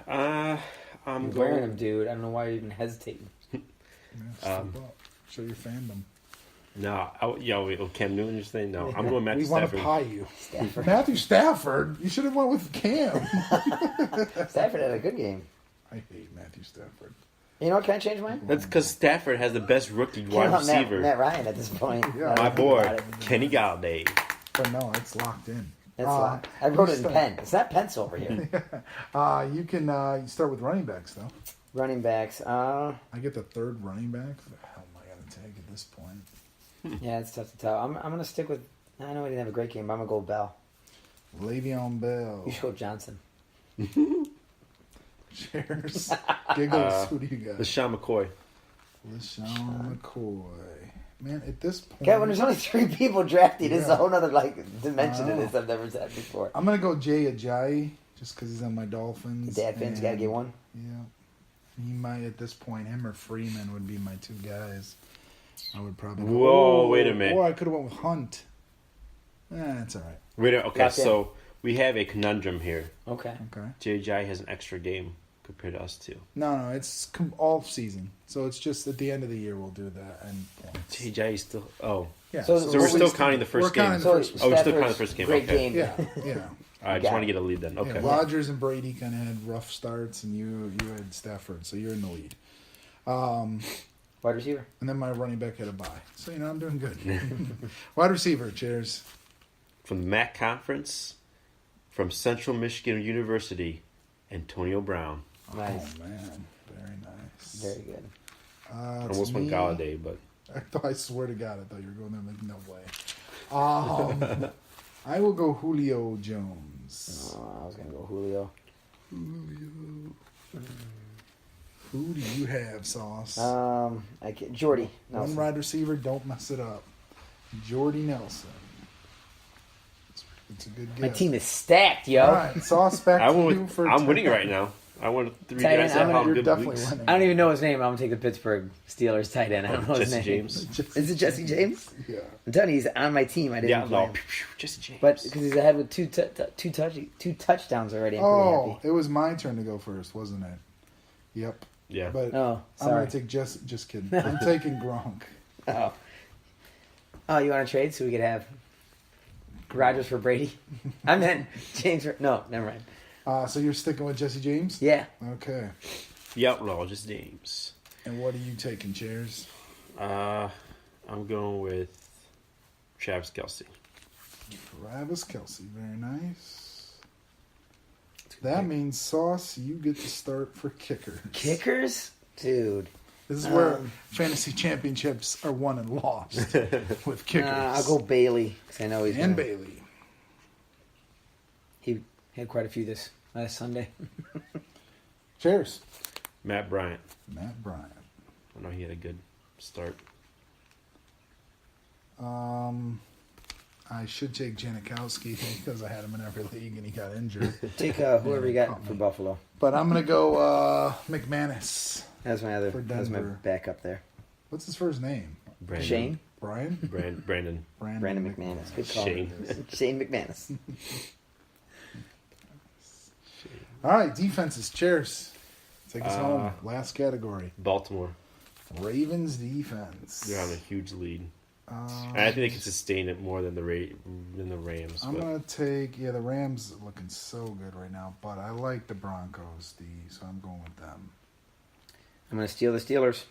I'm You're wearing going. him, dude. I don't know why you're even hesitating. Yeah, step up. Show your fandom. No, Cam Newton. You're saying no? I'm going Matthew We want to Stafford. pie you. Stafford. Matthew Stafford. You should have went with Cam. Stafford had a good game. I hate Matthew Stafford. You know what? Can I change mine? That's because Stafford has the best rookie wide Matt, receiver. Matt Ryan at this point. Yeah. Now that My I think boy, about it. Kenny Galladay. But no, it's locked in. That's why. I wrote it in start. pen. It's not pencil over here. You can you start with running backs, though. Running backs. I get the third running back. Who the hell am I going to take at this point? Yeah, it's tough to tell. I'm going to stick with. I know he didn't have a great game, but I'm going to go with Bell. Le'Veon Bell. You should go Johnson. Cheers. Giggles. Who do you got? LaShawn McCoy. LaShawn McCoy. Man, at this point... Okay, when there's only 3 people drafted, it's Yeah. a whole other dimension I to know. this I've never had before. I'm going to go Jay Ajayi, just because he's on my Dolphins. Dad fans got to and- get one. Yeah. He might, at this point, him or Freeman would be my 2 guys. I would probably... Whoa, wait a minute. Or I could have went with Hunt. That's all right. Wait, okay, Locked in. so we have a conundrum here. Okay. Okay. JJ has an extra game compared to us two. No, it's all season. So it's just at the end of the year we'll do that and points. JJ is still. Oh, Yeah. So so we're what still we- counting the first we're counting game. the So first Oh, we're still Stafford's counting the first game, Great okay. game. Yeah, yeah. I just Got want to it. get a lead then. Okay. Yeah, Rodgers and Brady kind of had rough starts, and you had Stafford, so you're in the lead. Wide receiver. And then my running back had a bye, so I'm doing good. Wide receiver, cheers. From the MAC conference, from Central Michigan University, Antonio Brown. Nice. Oh man, very nice. Very good. I It's almost went me. Galladay, but I swear to God, I thought you were going there. Like, no way. I will go Julio Jones. Oh, I was going to go Julio. Who do you have, Sauce? Jordy. One Nelson. wide receiver, don't mess it up. Jordy Nelson. It's a good guess. My team is stacked, yo. All right, Sauce, back I to went you with, for I'm winning tight right end. now. I won 3 Tight guys end, that have You're good definitely weeks. winning. I don't even know his name. I'm going to take the Pittsburgh Steelers tight end. I don't know his Jesse name. James. Is it Jesse James? Yeah. I'm telling you, he's on my team. I didn't Yeah, play no, him. Jesse James. But because he's ahead with two touchdowns already, I'm pretty Oh, happy. it was my turn to go first, wasn't it? Yep. yeah, But Oh, I'm sorry. going to take just kidding. I'm taking Gronk. Oh, you want to trade so we could have Rodgers for Brady? I meant James for... No, never mind. So you're sticking with Jesse James? Yeah. the Okay. outlaw, Jesse James. And what are you taking, Chairs? I'm going with Travis Kelce. Travis Kelce. Very nice. That means, Sauce, you get to start for kickers. Kickers? Dude. This is where fantasy championships are won and lost with kickers. I'll go Bailey because I know he's and gonna- Bailey. He had quite a few this last Sunday. Cheers. Matt Bryant. Matt Bryant. I know he had a good start. I should take Janikowski because I had him in every league and he got injured. Take whoever you got for Buffalo. But I'm going to go McManus. That's my For that's my Denver. backup there. What's his first name? Brandon. Shane? Brian? Brandon. Brandon McManus. Good call. Shane. Shane McManus. All right, defenses. Cheers. Take us home. Last category. Baltimore. Ravens defense. They're on a huge lead. And I think they can sustain it more than the Rams. I'm but- going to take, the Rams looking so good right now, but I like the Broncos, so I'm going with them. I'm going to steal the Steelers.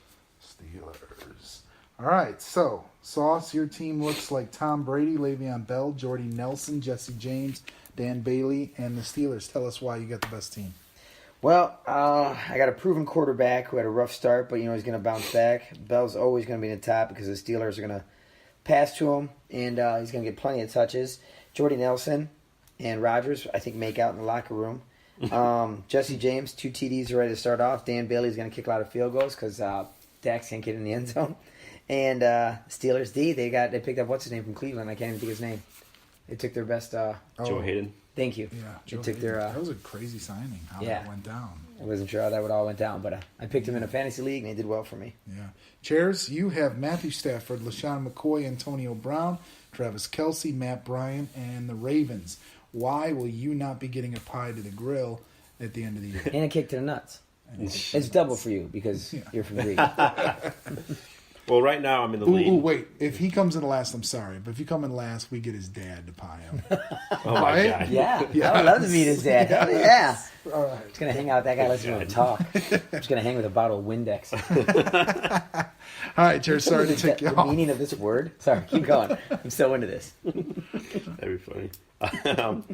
Steelers. All right, so, Sauce, your team looks like Tom Brady, Le'Veon Bell, Jordy Nelson, Jesse James, Dan Bailey, and the Steelers. Tell us why you got the best team. Well, I got a proven quarterback who had a rough start, but he's going to bounce back. Bell's always going to be in the top because the Steelers are going to pass to him, and he's going to get plenty of touches. Jordy Nelson and Rodgers, I think, make out in the locker room. Jesse James, 2 TDs are ready to start off. Dan Bailey's going to kick a lot of field goals because Dax can't get in the end zone. And Steelers D, they picked up what's his name from Cleveland. I can't even think his name. They took their best. Joe Hayden. Thank you. Yeah, They Joe took their. Hayden. That was a crazy signing, how that went down. I wasn't sure how that would all went down, but I picked him in a fantasy league, and he did well for me. Yeah. Chairs, you have Matthew Stafford, LaShawn McCoy, Antonio Brown, Travis Kelce, Matt Bryant, and the Ravens. Why will you not be getting a pie to the grill at the end of the year? And a kick to the nuts. It's double for you because you're from Greece. Well, right now I'm in the Ooh, lead. wait. If he comes in last, I'm sorry. But if you come in last, we get his dad to pie him. Oh my Right? god. Yeah, I would love to meet his dad. Hell yeah. All right. Just going to hang out with that guy, listen to him talk. I'm just going to hang with a bottle of Windex. All right, Chairs, sorry to take you The off. meaning of this word? Sorry, keep going. I'm so into this. That'd be funny. I'm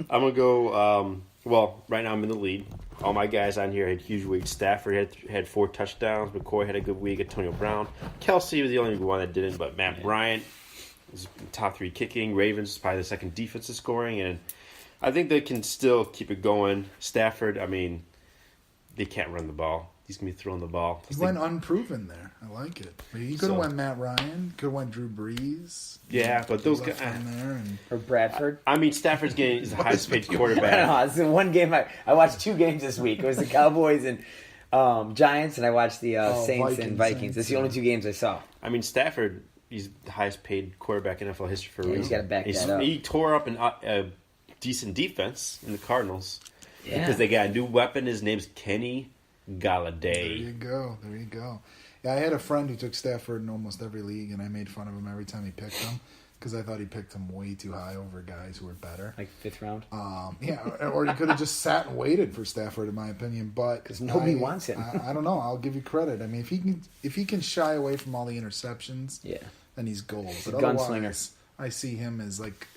gonna go. Well, right now I'm in the lead. All my guys on here had huge weeks. Stafford had 4 touchdowns. McCoy had a good week. Antonio Brown, Kelsey was the only one that didn't. But Matt Bryant was top 3 kicking. Ravens is probably the second defensive scoring, and I think they can still keep it going. Stafford, I mean, they can't run the ball. He's gonna be throwing the ball. He went unproven there. I like it. He could have So- went Matt Ryan. Could have went Drew Brees. Yeah, but those Left guys. him there and Or Bradford. I mean, Stafford's getting is the highest paid I don't quarterback. know. It's the one game I watched 2 games this week. It was the Cowboys and Giants, and I watched the Saints and Vikings. That's the only 2 games I saw. I mean, Stafford, he's the highest paid quarterback in NFL history for a Yeah, reason. he's gotta back that up. He tore up a decent defense in the Cardinals Yeah. because they got a new weapon. His name's Kenny there you Galladay. go. There you go. Yeah, I had a friend who took Stafford in almost every league, and I made fun of him every time he picked him because I thought he picked him way too high over guys who were better. Like 5th round. Yeah, or he could have just sat and waited for Stafford, in my opinion. But 'Cause nobody wants him. I don't know. I'll give you credit. I mean, if he can shy away from all the interceptions, Yeah. then he's gold. a But gunslinger. otherwise, I see him as like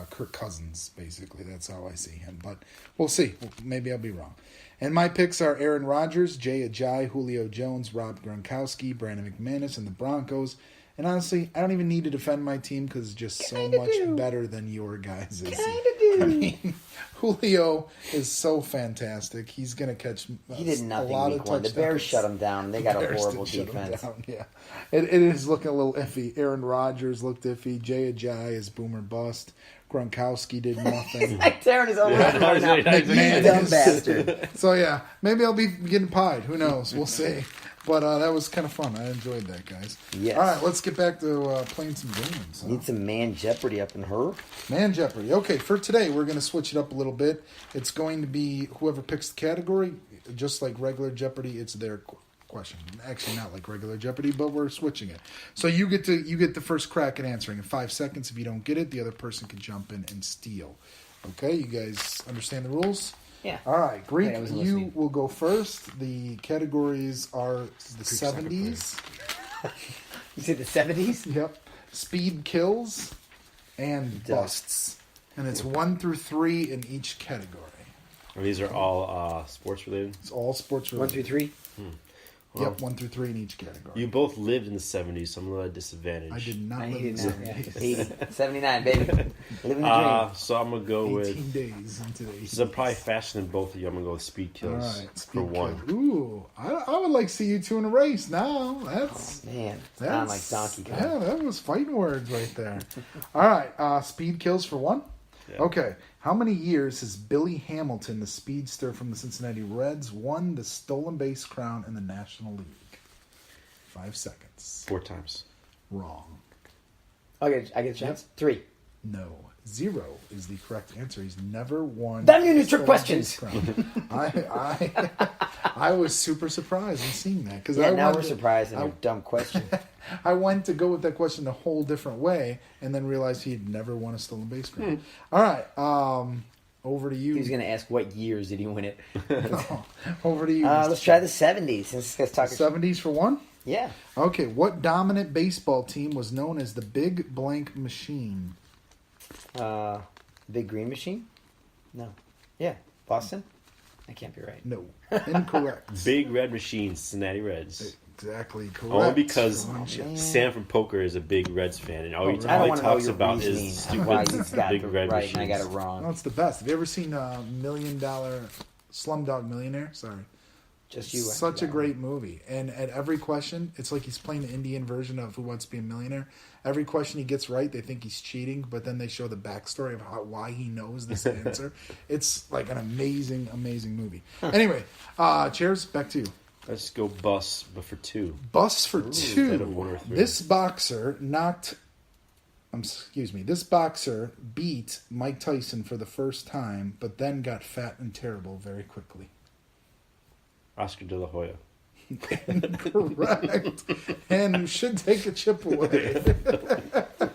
Kirk Cousins, basically. That's how I see him. But we'll see. Maybe I'll be wrong. And my picks are Aaron Rodgers, Jay Ajayi, Julio Jones, Rob Gronkowski, Brandon McManus, and the Broncos. And honestly, I don't even need to defend my team because it's just so much better than your guys'. I mean, Julio is so fantastic. He's going to catch He did a nothing lot week of 1. The Bears touchdowns. shut him down, and they got a Bears horrible did shut him defense. down, yeah, it is looking a little iffy. Aaron Rodgers looked iffy. Jay Ajayi is boomer bust. Gronkowski did nothing. Like tearing his own Yeah, apart now. McMahon You dumb is- bastard. So yeah, maybe I'll be getting pied. Who knows? We'll see. But that was kind of fun. I enjoyed that, guys. Yes. All right, let's get back to playing some games. Need some man Jeopardy up in her. Man Jeopardy. Okay, for today, we're going to switch it up a little bit. It's going to be whoever picks the category, just like regular Jeopardy, it's their question. Actually, not like regular Jeopardy, but we're switching it. So you get the first crack at answering in 5 seconds. If you don't get it, the other person can jump in and steal. Okay, you guys understand the rules? Yeah. All right, Greek, Wait, I wasn't you listening. will go first. The categories are the second 70s. You said the 70s? Yep. Speed kills and busts. And it's 1 through 3 in each category. And these are all sports related. It's all sports 1 related. through 3? Yep, 1 through 3 in each category. You both lived in the 70s, so I'm a little at a disadvantage. I did not live in 89, the yeah. 70s. 80, 79, baby. Living the dream. So I'm going to go with, 18 days into the 80s. since I'm probably faster than both of you, I'm going to go with speed All kills right, speed for 1. kill. Ooh, I would like to see you two in a race now. That's Man, it's not like Donkey Kong. Yeah, that was fighting words right there. All right, speed kills for 1. Yeah. Okay, how many years has Billy Hamilton, the speedster from the Cincinnati Reds, won the stolen base crown in the National League? 5 seconds. 4 times. Wrong. Okay, I get a chance? 3. No. 0 is the correct answer. He's never won. Damn you, new a trick stolen questions. base crown. I was super surprised in seeing that because Yeah, now we're surprised in your dumb question. I went to go with that question a whole different way and then realized he'd never won a stolen base crown. All right, over to you. He was going to ask what years did he win it. Over to you. Let's try the 70s. Since this guy's talking. 70s for one. Yeah. Okay, what dominant baseball team was known as the Big Blank Machine? Big Green Machine? No. Yeah. Boston? That can't be right. No, incorrect. Big Red Machine, Cincinnati Reds. Exactly correct. Only because One chip. Sam from Poker is a big Reds fan, and all he I don't all he want to know talks your about reasoning is why stupid you've got Big it Red right machines. and I got it wrong. No, it's the best. Have you ever seen $1 Million Slumdog Millionaire? Sorry. Just you. Such a great movie. And at every question, it's like he's playing the Indian version of Who Wants to Be a Millionaire. Every question he gets right, they think he's cheating, but then they show the backstory of why he knows this answer. It's like an amazing, amazing movie. Anyway, cheers. Back to you. Let's go bus, but for 2. Bus for instead of 2. 1 or 3. This boxer This boxer beat Mike Tyson for the first time, but then got fat and terrible very quickly. Oscar De La Hoya. Correct. And you should take a chip away.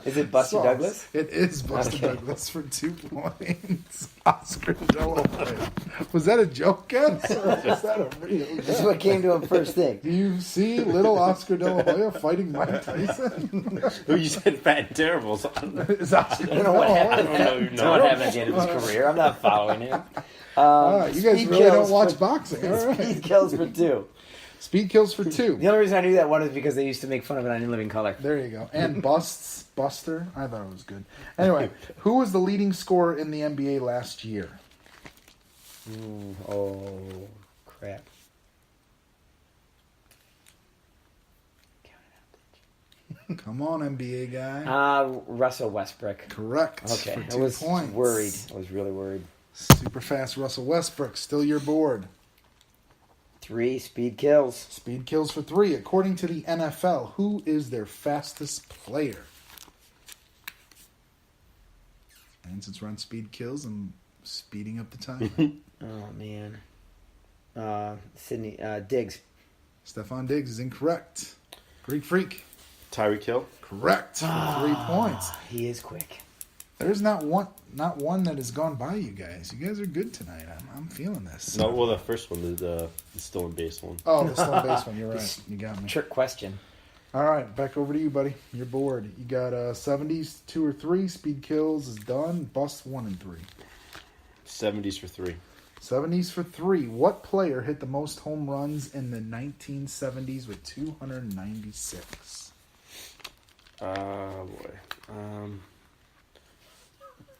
Is it Buster Sauce. Douglas? It is Buster Okay. Douglas for 2 points. Oscar De La Hoya. Was that a joke, guys? Or was that a real This is joke? what came to him first thing. Do you see little Oscar De La Hoya fighting Mike Tyson? Who you said fat and terrible? So Is Oscar I don't know what happened. I don't know, I don't know what happened at the end of his career. I'm not following him. All right, you guys Speed really kills don't watch for- boxing. All right. Speed kills for 2. Speed kills for 2. The only reason I knew that one is because they used to make fun of it on In Living Color. There you go. And Buster. I thought it was good. Anyway, who was the leading scorer in the NBA last year? Oh, crap. Come on, NBA guy. Russell Westbrook. Correct. Okay, For I 2 was points. worried. I was really worried. Super fast Russell Westbrook. Still your board. 3 speed kills. Speed kills for 3. According to the NFL, who is their fastest player? And since we're on speed kills, I'm speeding up the time. Oh man. Sydney Diggs. Stephon Diggs is incorrect. Greek Freak. Tyreek Hill. Correct for 3 points. He is quick. There's not one that has gone by you guys. You guys are good tonight. I'm feeling this. No, well, the first one, the stolen base one. Oh, the stolen base one. You're right. You got me. Trick question. All right, back over to you, buddy. You're bored. You got 70s 2 or 3. Speed kills is done. Bust 1 and 3. 70s for 3. 70s for 3. What player hit the most home runs in the 1970s with 296? Boy.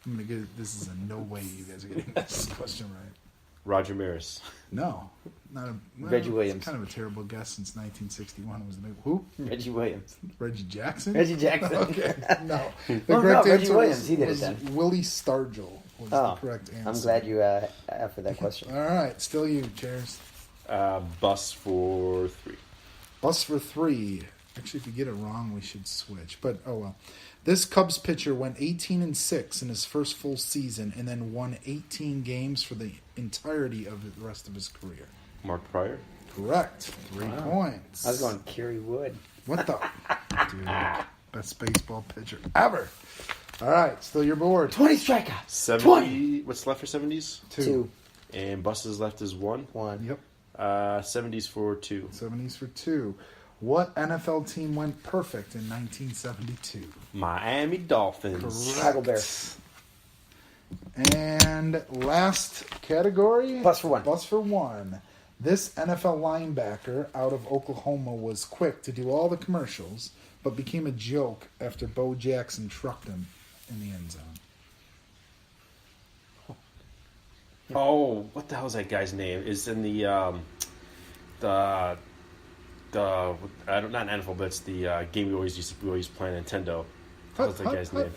I'm gonna get. This is a no way you guys are getting this question right. Roger Maris. No, not a. Well, Reggie it's Williams. Kind of a terrible guess since 1961 was the big who? Reggie Williams. Reggie Jackson. Reggie Jackson. Okay, no. The Oh, no, correct Reggie answer Williams, was, he did it was then. Willie Stargell was the Oh, correct answer. I'm glad you after that question. All right, still you. Cheers. Bus for 3. Bus for 3. Actually, if you get it wrong, we should switch. But oh well. This Cubs pitcher went 18-6 in his first full season, and then won 18 games for the entirety of the rest of his career. Mark Pryor. Correct. 3 points. I was going Kerry Wood. What the? Dude, best baseball pitcher ever. All right, still your board. 20 strikeouts. 70. 20. What's left for 70s? 2. And buses left is 1. 1. Yep. 70s for 2. 70s for 2. What NFL team went perfect in 1972? Miami Dolphins. Chicago Bears. And last category. Bus for 1. Bus for 1. This NFL linebacker out of Oklahoma was quick to do all the commercials, but became a joke after Bo Jackson trucked him in the end zone. Oh, what the hell is that guy's name? It's in the I don't not NFL, but it's the game we always play on Nintendo. What's that guy's name?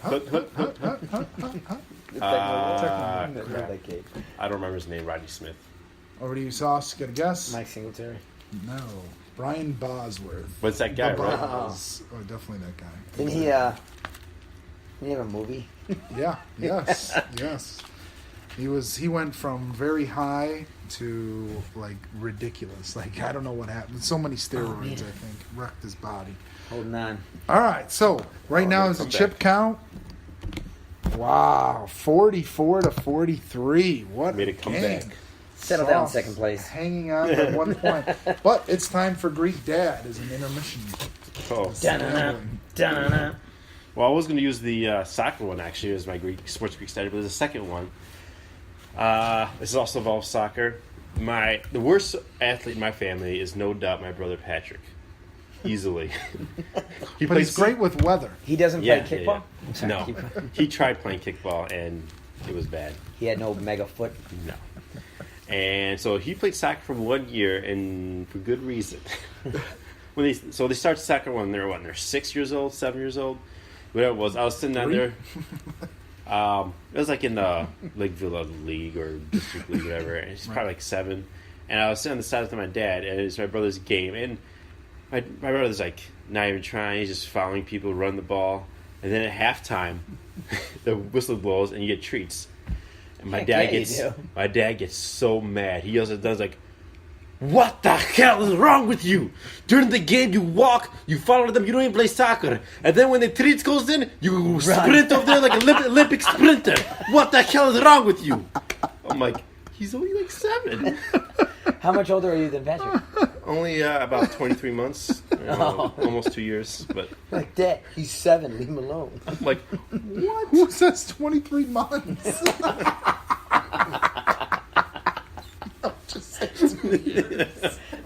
I don't remember his name. Rodney Smith. Over to you, Sauce. Got a guess? Mike Singletary. No. Brian Bosworth. But it's that guy, The right? Boz. Oh, definitely that guy. Didn't he You have a movie? Yeah. Yes. Yes. He went from very high to like ridiculous. Like I don't know what happened. So many steroids, man. I think, wrecked his body. Holding on. All right, so right now no is the comeback. chip count. Wow, 44-43. What Made a game. comeback. Settle down, Sauce second place. Hanging on by 1 point. But it's time for Greek Dad as an intermission. Oh. Da-na-na, da-na-na. Well, I was going to use the soccer one actually as my sports Greek study, but there's a second one. This also involves soccer. The worst athlete in my family is no doubt my brother Patrick. Easily. But he's great with weather. He doesn't play kickball? I'm sorry, No. keep- He tried playing kickball and it was bad. He had no mega foot. No. And so he played soccer for 1 year, and for good reason. They started soccer when they're 6 years old, 7 years old, whatever it was. I was sitting down there. It was like in the Lakeville League or District League, whatever. And he's probably like 7, and I was sitting on the side with my dad, and it's my brother's game, and my brother's like not even trying. He's just following people, run the ball, and then at halftime, the whistle blows, and you get treats. And my Heck dad yeah, you do. gets so mad. He yells at us like, "What the hell is wrong with you? During the game, you walk, you follow them, you don't even play soccer. And then when the treats goes in, you sprint over there like an Olympic sprinter. What the hell is wrong with you?" I'm like, he's only like 7. How much older are you than Patrick? Only about 23 months. Almost 2 years. But Like that. He's 7. Leave him alone. I'm like, Who says 23 months?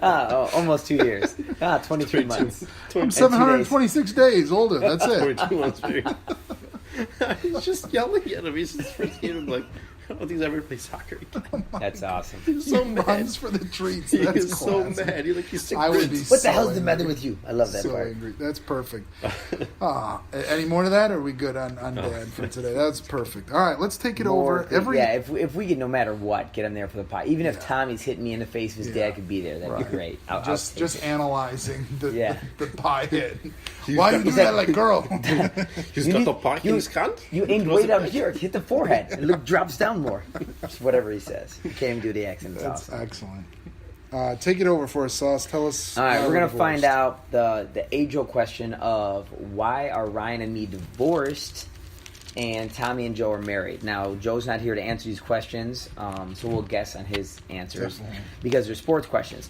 Almost 2 years. 23 months. I'm 726 days older. That's it. 22 months. He's just yelling at him. He's just first game. I'm like, I don't think he's ever played soccer again. That's awesome. He's so runs for the treats. He That's is so classic. mad. He's I would be What the so hell's the angry. matter with you? I love that So part. angry. That's perfect. Any more to that, or are we good on Dad for today? That's perfect. All right, let's take it over. If we could, no matter what, get him there for the pie. Even if Tommy's hitting me in the face, if his Yeah. dad could be there, that'd Right. be great. I'll just take it. analyzing the Yeah. the pie hit. Why you do that like girl? He's You got need- the pocket in his cunt. You aimed way down here. Hit the forehead. And Luke drops down more. Just whatever he says. You can't even do the accent. It's That's awesome. excellent. Take it over for us, Sauce. Tell us. All right, why we're gonna divorced. find out the age-old question of why are Ryan and me divorced, and Tommy and Joe are married. Now, Joe's not here to answer these questions, so we'll guess on his answers Definitely. because they're sports questions.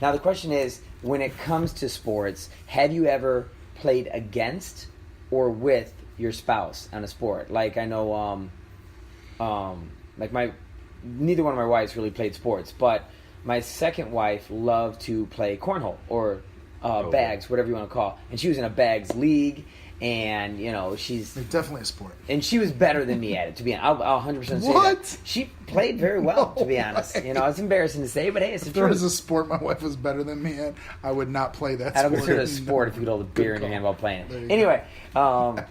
Now, the question is, when it comes to sports, have you ever played against or with your spouse on a sport? Like I know, like neither one of my wives really played sports, but my second wife loved to play cornhole or bags, whatever you want to call it. And she was in a bags league, and It's definitely a sport. and she was better than me at it. To be honest, I'll 100% say What? that. She played very well. To be honest, it's embarrassing to say, but hey, it's the If there was truth. a sport my wife was better than me at, I would not play that I don't sport. consider it a sport if you could hold a beer in your call. hand while playing There it. you go. Anyway,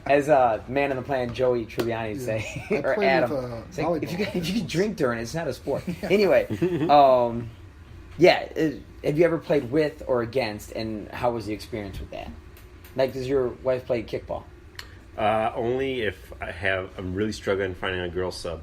as a man on the plan, Joey Tribbiani would say, I or played Adam, with, it's like, if volleyball. you can drink during it, it's not a sport. Anyway, have you ever played with or against, and how was the experience with that? Like, does your wife play kickball? Only if I'm really struggling finding a girl sub,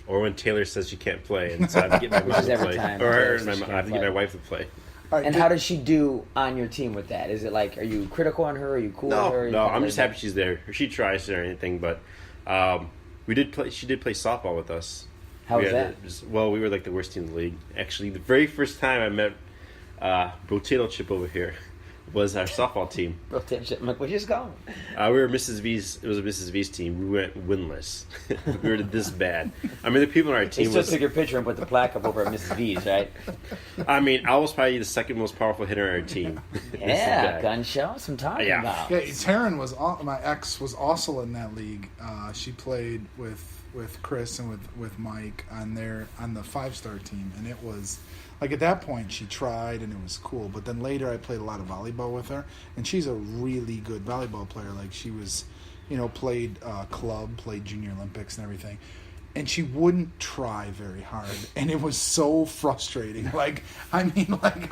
or when Taylor says she can't play, and so I have to get my mom is to every play, time or Taylor her, says she I have to can't get my play. wife to play. All right, And did- how does she do on your team with that? Is it like, are you critical on her? Are you cool with her? Are you No, kinda I'm just laid happy back? she's there. She tries or anything, but we did play. She did play softball with us. How We was had that? Well, we were like the worst team in the league. Actually, the very first time I met Potato Chip over here was our softball team. I'm like, where'd you just go? We were Mrs. V's. It was a Mrs. V's team. We went winless. We were this bad. I mean, the people on our They team still was. took your picture and put the plaque up over at Mrs. V's, right? I mean, I was probably the second most powerful hitter on our team. This Yeah, guy. gun show. That's what I'm talking Yeah. about. Yeah, Taryn was my ex was also in that league. She played with Chris and with Mike on the 5-star team, and it was like at that point she tried and it was cool. But then later I played a lot of volleyball with her, and she's a really good volleyball player. Like she was, played club, played Junior Olympics and everything. and she wouldn't try very hard, and it was so frustrating. Like, I mean, like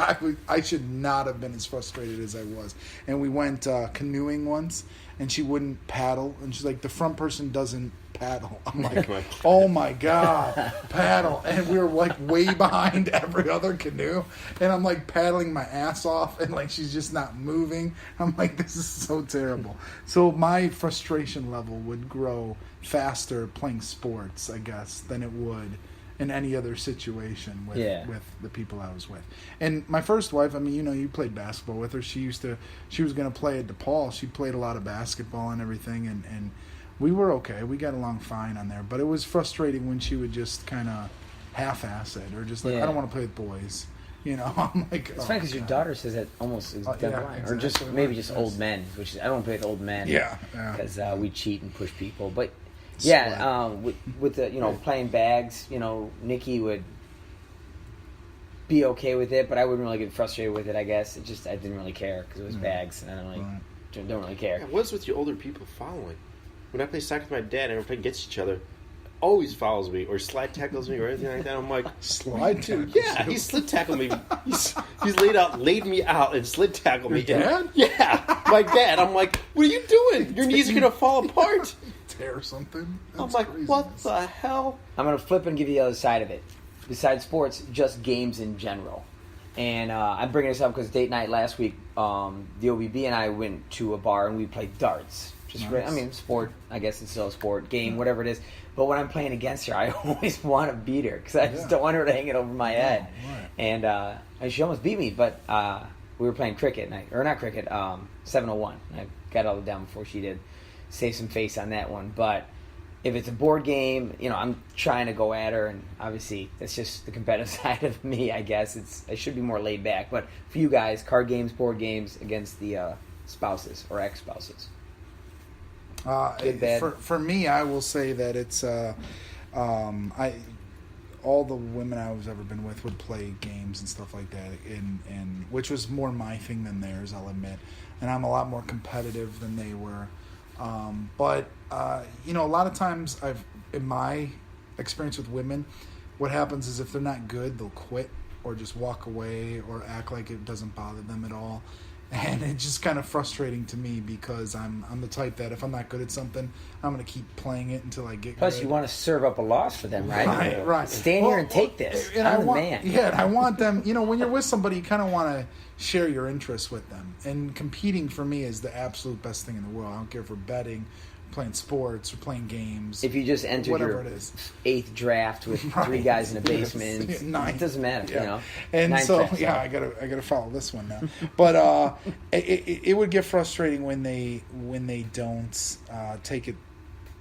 I should not have been as frustrated as I was. And we went canoeing once, and she wouldn't paddle, and she's like, the front person doesn't paddle. I'm like, oh my god, paddle. And we were like way behind every other canoe, and I'm like paddling my ass off, and like she's just not moving. I'm like, this is so terrible. So my frustration level would grow faster playing sports, I guess, than it would in any other situation with the people I was with. And my first wife, I mean, you played basketball with her. She was going to play at DePaul. She played a lot of basketball and everything, and we were okay. We got along fine on there. But it was frustrating when she would just kind of half-ass it, or just like, I don't want to play with boys. I'm like, it's funny because your daughter says that almost exactly. Or just maybe just old men, which is, I don't play with old men. Yeah. Because we cheat and push people. But with the playing bags, Nikki would be okay with it, but I wouldn't really get frustrated with it. I guess I didn't really care because it was bags, and I don't really care. Yeah, what's with you older people following? When I play soccer with my dad and we play against each other, always follows me or slide tackles me or anything like that. I'm like, slide tackles? Yeah, he slid tackled me. He's laid me out and slid tackled me. Your dad? Yeah, my dad. I'm like, what are you doing? Your knees are gonna fall apart. Tear something. I'm like, crazy. What the hell? I'm gonna flip and give you the other side of it. Besides sports, just games in general. And I'm bringing this up because date night last week, the OBB and I went to a bar and we played darts. Just nice. I mean, sport. I guess it's still a sport game, whatever it is. But when I'm playing against her, I always want to beat her because I just don't want her to hang it over my head. Right. And she almost beat me, but we were playing cricket, not cricket, 701. I got it all down before she did. Save some face on that one. But if it's a board game, I'm trying to go at her, and obviously that's just the competitive side of me, I guess. I should be more laid back. But for you guys, card games, board games against the spouses or ex-spouses. Good, bad. For me, I will say that it's all the women I was ever been with would play games and stuff like that, and which was more my thing than theirs, I'll admit. And I'm a lot more competitive than they were. But a lot of times in my experience with women, what happens is if they're not good, they'll quit or just walk away or act like it doesn't bother them at all. And it's just kind of frustrating to me because I'm the type that if I'm not good at something, I'm going to keep playing it until I get Plus, good. you want to serve up a loss for them, right? Right. Stand here and take this. I'm the man. Yeah, and I want them, when you're with somebody, you kind of want to share your interests with them. And competing for me is the absolute best thing in the world. I don't care if we're betting, playing sports, or playing games. If you just entered your 8th draft with 3 guys in a basement, it doesn't matter, And 9 so, drafts, I gotta follow this one now. But it would get frustrating when they don't take it.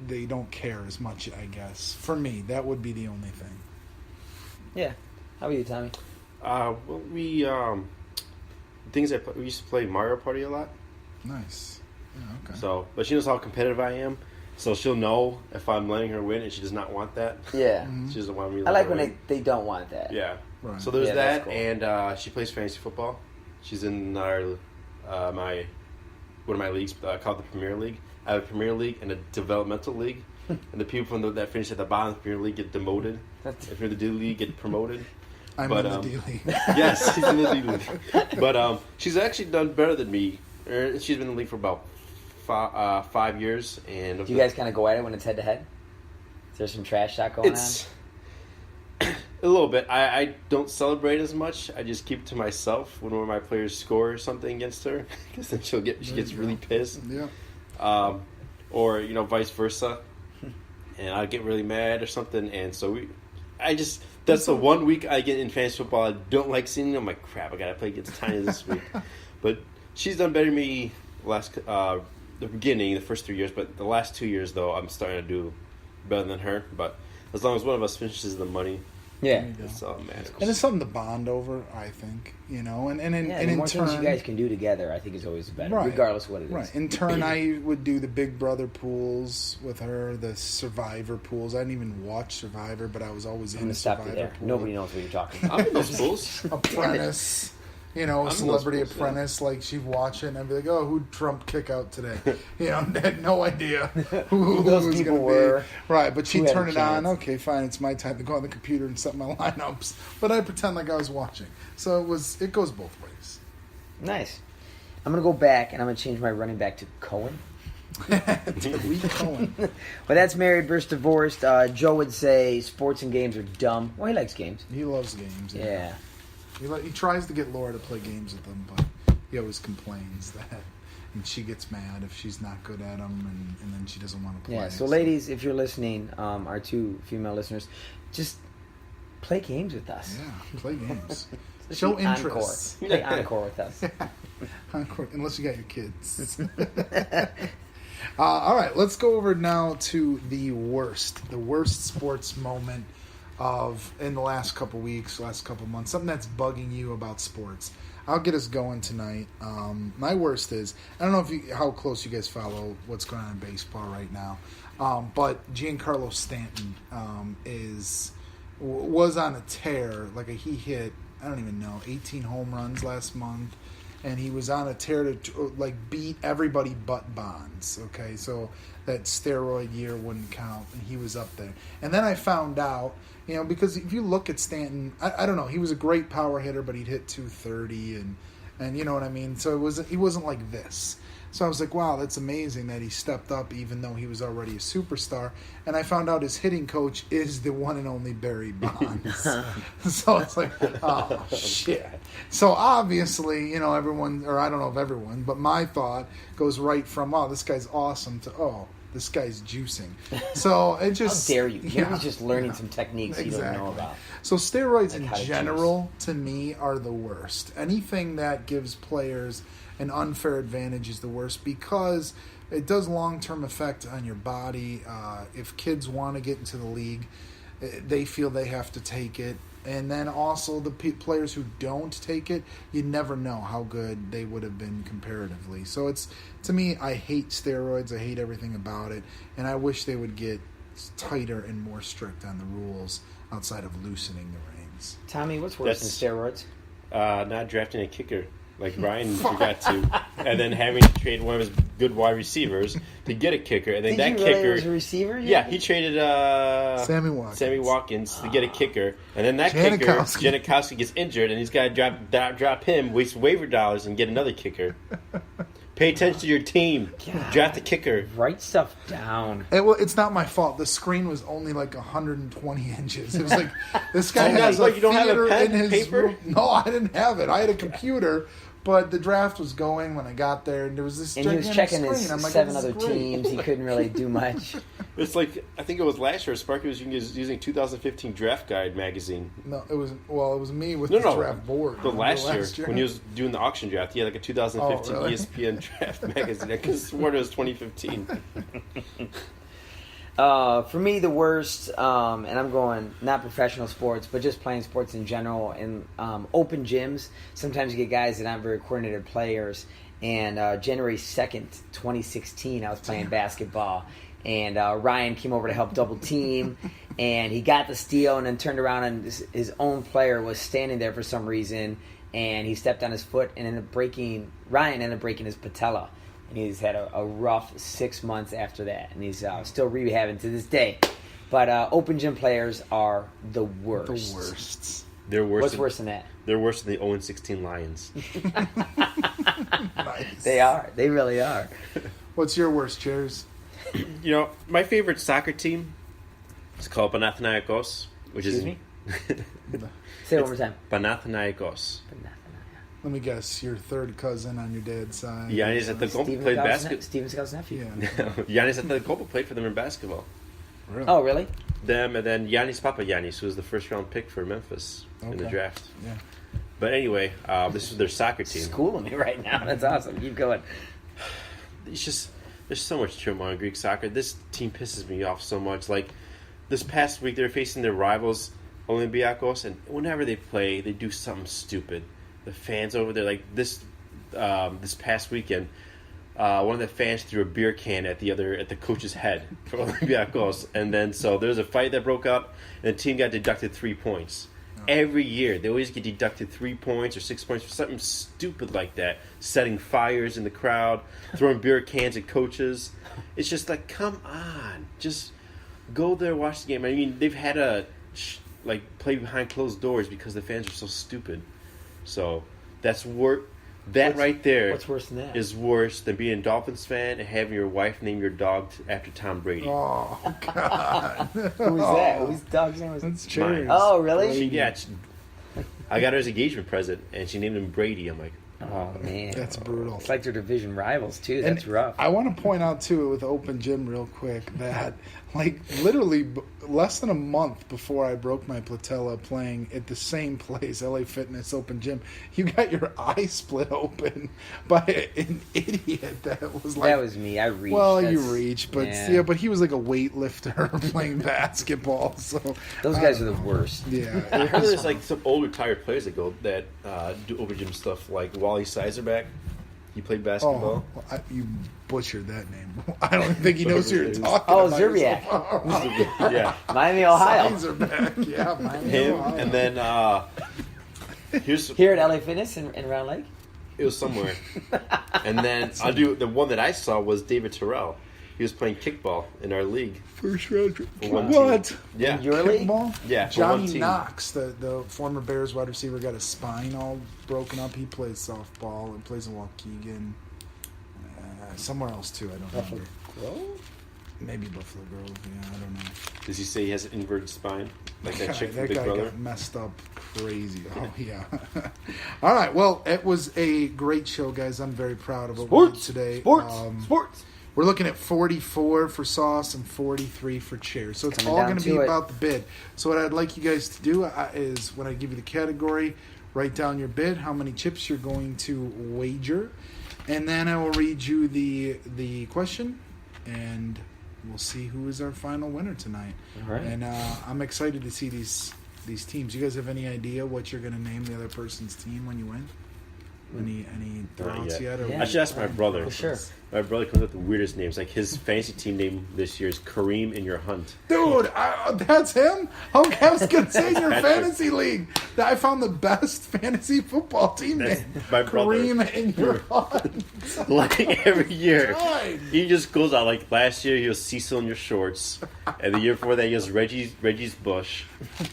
They don't care as much, I guess. For me, that would be the only thing. Yeah. How about you, Tommy? Well, we used to play Mario Party a lot. Nice. Yeah, okay. So, but she knows how competitive I am, so she'll know if I'm letting her win, and she does not want that. Yeah. Mm-hmm. She doesn't want me. I like when they don't want that. Yeah. Right. So there's that, cool. and she plays fantasy football. She's in one of my leagues called the Premier League. I have a Premier League and a developmental league, and the people that finish at the bottom of the Premier League get demoted. If you're in the D League, get promoted. I'm in the D League. Yes, she's in the D League. But she's actually done better than me. She's been in the league for about 5 years. And do you guys kind of go at it when it's head to head? Is there some trash talk going on? A little bit. I don't celebrate as much. I just keep it to myself when one of my players score something against her, because then she gets really pissed. Yeah. Or vice versa, and I get really mad or something. And so that's the one week I get in fantasy football I don't like seeing. I'm like, crap, I gotta play against Tanya this week. But she's done better than me the beginning, the first 3 years. But the last 2 years, though, I'm starting to do better than her. But as long as one of us finishes the money, that's all that matters. And it's something to bond over, I think. And the more turn, things you guys can do together, I think is always better, right, regardless of what it is. Right. In turn, I would do the Big Brother pools with her, the Survivor pools. I didn't even watch Survivor, but I was always in the Survivor pool. Nobody knows what you're talking about. I'm in those pools. Apprentice. a Celebrity those fools, Apprentice, like she'd watch it and I'd be like, oh, who'd Trump kick out today? Had no idea who those was people gonna were. Be. Right, but she'd Who had turn a it on. chance. Okay, fine, it's my time to go on the computer and set my lineups. But I pretend like I was watching. So it goes both ways. Nice. I'm going to go back, and I'm going to change my running back to Cohen. Tariq Cohen. Well, that's married versus divorced. Joe would say sports and games are dumb. Well, he likes games. He loves games. Yeah. He tries to get Laura to play games with him, but he always complains that, and she gets mad if she's not good at them, and then she doesn't want to play. Yeah, so ladies, if you're listening, our two female listeners, just play games with us. Yeah, play games. Especially Show interest. Encore. Play Encore with us. Encore, unless you got your kids. All right, let's go over now to the worst sports moment in the last couple weeks, last couple months, something that's bugging you about sports. I'll get us going tonight. My worst is, I don't know how close you guys follow what's going on in baseball right now, but Giancarlo Stanton was on a tear. He hit, I don't even know, 18 home runs last month. And he was on a tear to beat everybody but Bonds. Okay, so that steroid year wouldn't count, and he was up there. And then I found out, because if you look at Stanton, I don't know, he was a great power hitter, but he'd hit 230, and you know what I mean. So he wasn't like this. So I was like, wow, that's amazing that he stepped up, even though he was already a superstar. And I found out his hitting coach is the one and only Barry Bonds. So it's like, oh, shit. So obviously, everyone, or I don't know if everyone, but my thought goes right from, oh, this guy's awesome to, oh, this guy's juicing. So it just... How dare you? He was just learning some techniques you don't know about. So steroids Like in general, to me, are the worst. Anything that gives players an unfair advantage is the worst because it does long-term effect on your body. If kids want to get into the league, they feel they have to take it. And then also the players who don't take it, you never know how good they would have been comparatively. So to me, I hate steroids. I hate everything about it. And I wish they would get tighter and more strict on the rules outside of loosening the reins. Tommy, what's worse than steroids? Not drafting a kicker like Ryan forgot to, and then having to trade one of his good wide receivers to get a kicker, and then Did that you really kicker was a receiver? Yeah, he traded Sammy Watkins to get a kicker, and then that kicker Janikowski gets injured, and he's got to drop him, waste waiver dollars, and get another kicker. Pay attention to your team. God. Draft the kicker. Write stuff down. It's not my fault. The screen was only 120 inches. It was like, this guy has you don't have a theater pen, in his paper? room. No, I didn't have it. I had a computer, but the draft was going when I got there, and there was this And he was gigantic checking screen. his I'm like, seven this is other great. teams. He couldn't really do much. It's like, I think it was last year, Sparky was using 2015 Draft Guide magazine. No, it was me with the draft board. The last year, when he was doing the auction draft, he had a 2015 really? ESPN Draft magazine. I could have sworn it was 2015. For me, the worst, and I'm going not professional sports, but just playing sports in general. In open gyms, sometimes you get guys that aren't very coordinated players. And January 2nd, 2016, I was playing basketball. And Ryan came over to help double team. And he got the steal and then turned around and his own player was standing there for some reason. And he stepped on his foot and Ryan ended up breaking his patella. And he's had a rough 6 months after that. And he's still rehabbing to this day. But open gym players are the worst. The worst. They're worse. What's worse than that? They're worse than the 0-16 Lions. Nice. They are. They really are. What's your worst, Chairs? My favorite soccer team is called Panathinaikos, which Excuse is me? Say it one more time. Panathinaikos. Let me guess, your third cousin on your dad's side. Giannis Antetokounmpo played basketball. Steven Seagal's nephew. Yeah. Giannis Antetokounmpo played for them in basketball. Really? Oh, really? Them and then Giannis Papagiannis, who was the first round pick for Memphis in the draft. Yeah. But anyway, this is their soccer team. Schooling me right now. That's awesome. Keep going. It's just there's so much turmoil in Greek soccer. This team pisses me off so much. Like this past week, they're facing their rivals Olympiacos, and whenever they play, they do something stupid. The fans over there, like this past weekend, one of the fans threw a beer can at the coach's head for Olympiacos, and then so there was a fight that broke up, and the team got deducted 3 points. every year. They always get deducted 3 points or 6 points for something stupid like that. Setting fires in the crowd, throwing beer cans at coaches. It's just like, come on. Just go there, watch the game. I mean, they've had to play behind closed doors because the fans are so stupid. So that's right there. What's worse than that? Is worse than being a Dolphins fan and having your wife name your dog after Tom Brady. Oh God! Who's that? Whose dog's name was? That's Cherry's. Oh, really? I got her as engagement present, and she named him Brady. I'm like, oh man, That's brutal. It's like their division rivals too. And That's rough. I want to point out too with Open Gym real quick that literally less than a month before I broke my patella playing at the same place, LA Fitness Open Gym, you got your eye split open by an idiot that was like. That was me. I reached. Well, That's- you reach, but yeah. but he was like a weightlifter playing basketball. So Those guys are the worst. Yeah, I heard there's like some old retired players that do open gym stuff, like Wally Sizerback. He played basketball. Oh, you butchered that name. I don't think he knows who you're talking Oh, about. Zerbiak. Yeah, Miami, Ohio. Signs are back. Yeah, Miami, him. Ohio. And then here's Here at LA Fitness in Round Lake. it was somewhere. And then the one that I saw was David Terrell. He was playing kickball in our league. First round. For one What? team. Yeah, In your league? Kickball? Yeah, for Johnny one team. Knox, the former Bears wide receiver, got his spine all broken up. He plays softball and plays in Waukegan. Somewhere else too. I don't remember. Grove? Maybe Buffalo Grove. Yeah, I don't know. Does he say he has an inverted spine, like that chick from That Big guy Brother? got messed up crazy. Oh yeah. All right. Well, it was a great show, guys. I'm very proud of what we did today. Sports. We're looking at 44 for Sauce and 43 for Chair. So it's Coming all down going to to be it. about the bid. So what I'd like you guys to do is when I give you the category, write down your bid, how many chips you're going to wager, and then I will read you the question, and we'll see who is our final winner tonight. All right. And I'm excited to see these teams. You guys have any idea what you're going to name the other person's team when you win? Any thoughts yet? Or Yeah. I should ask my brother. For sure. My brother comes up with the weirdest names. Like his fantasy team name this year is Kareem in Your Hunt. Dude, that's him? Okay, I was going to say in your fantasy league. I found the best fantasy football team That's name. my brother. Kareem in your hunt. Like every year, God. he just goes out. Like last year, he was Cecil in Your Shorts, and the year before that, he was Reggie's Bush,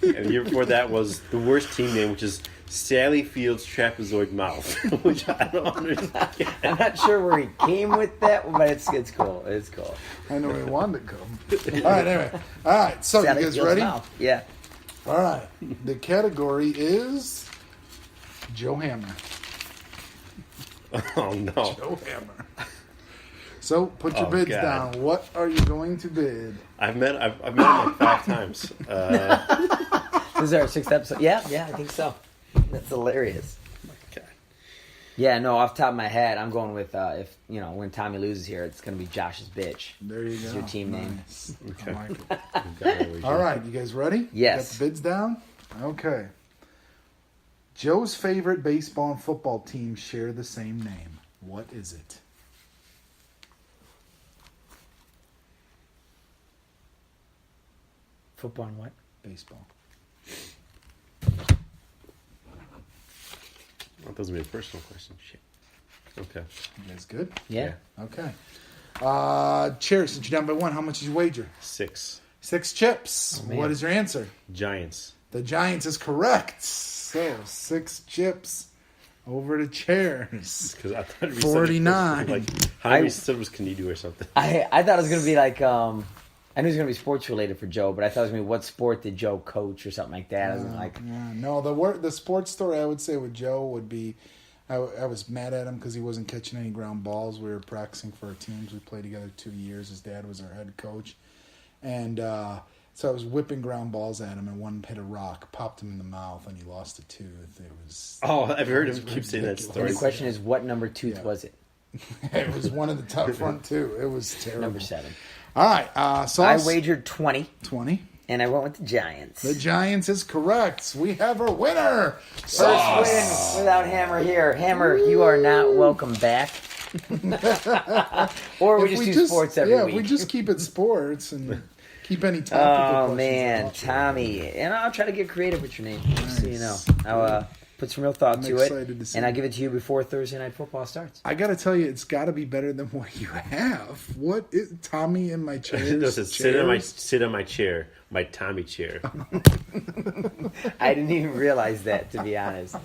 and the year before that was the worst team name, which is Sally Field's Trapezoid Mouth, which I don't understand. I'm not sure where he came with that, but it's cool. It's cool. I know where he wanted to come. All right, anyway. All right, so Sally you guys Field's ready? mouth. Yeah. All right. The category is Joe Hammer. Oh no! Joe Hammer. So put your Oh, bids God. down. What are you going to bid? I've met him like 5 times. This is our 6th episode. Yeah, I think so. That's hilarious. God. Yeah, no, off the top of my head, I'm going with when Tommy loses here, it's going to be Josh's bitch. There you It's go. your team name. Nice. Okay. I like it. All right, you guys ready? Yes. Got the bids down? Okay. Joe's favorite baseball and football teams share the same name. What is it? Football and what? Baseball. That doesn't be a personal question. Shit. Okay. You guys good? Yeah. Okay. Cheers. Since you're down by 1, how much did you wager? 6 6 chips. Oh, man. What is your answer? Giants. The Giants is correct. So 6 chips over to Chairs. Because I thought it'd be 49. Like how many syllables can you do or something? I thought it was going to be like, I knew it was going to be sports related for Joe, but I thought it was going to be what sport did Joe coach or something like that. I was like, Yeah, no, the sports story I would say with Joe would be I was mad at him because he wasn't catching any ground balls. We were practicing for our teams. We played together 2 years. His dad was our head coach. And so I was whipping ground balls at him, and one hit a rock, popped him in the mouth, and he lost a tooth. It was Oh, I've heard him It was keep saying that ridiculous. story. the question is, what number tooth Yeah. was it? it was one of the top front two. It was terrible. Number 7. All right, Sauce, I wagered 20, 20. and I went with the Giants. The Giants is correct. We have our winner. First Sauce. win without Hammer here. Hammer, you are not welcome back. Or we If just do sports every yeah, week. we just keep it sports and keep any topical Oh questions man, about you. Tommy, and I'll try to get creative with your name, just so you know. Nice. I'll put some real thought I'm to excited it, to see and I'll it. give it to you before Thursday Night Football starts. I gotta tell you, it's got to be better than what you have. What is Tommy in my chair? No, it says, sit on my chair, my Tommy chair. I didn't even realize that, to be honest.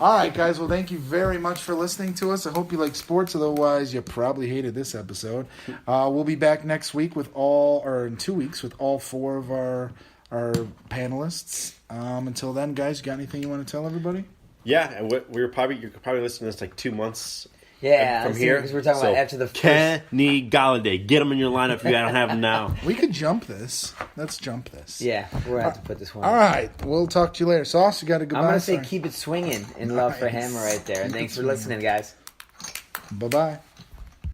All right, guys. Well, thank you very much for listening to us. I hope you like sports. Otherwise, you probably hated this episode. We'll be back next week in 2 weeks with all four of our panelists. Until then, guys, you got anything you want to tell everybody? Yeah, and you're probably listening to this like 2 months. Yeah, from here, because we're talking about after the first. Kenny Galladay, get him in your lineup if you don't have him now. We could jump this. Let's jump this. Yeah, we're gonna have to put this one. All right. We'll talk to you later. Sauce, you got to goodbye. I'm gonna say sign? keep it swinging in love for Nice. Hammer right there. Keep Thanks it for swinging. listening, guys. Bye-bye.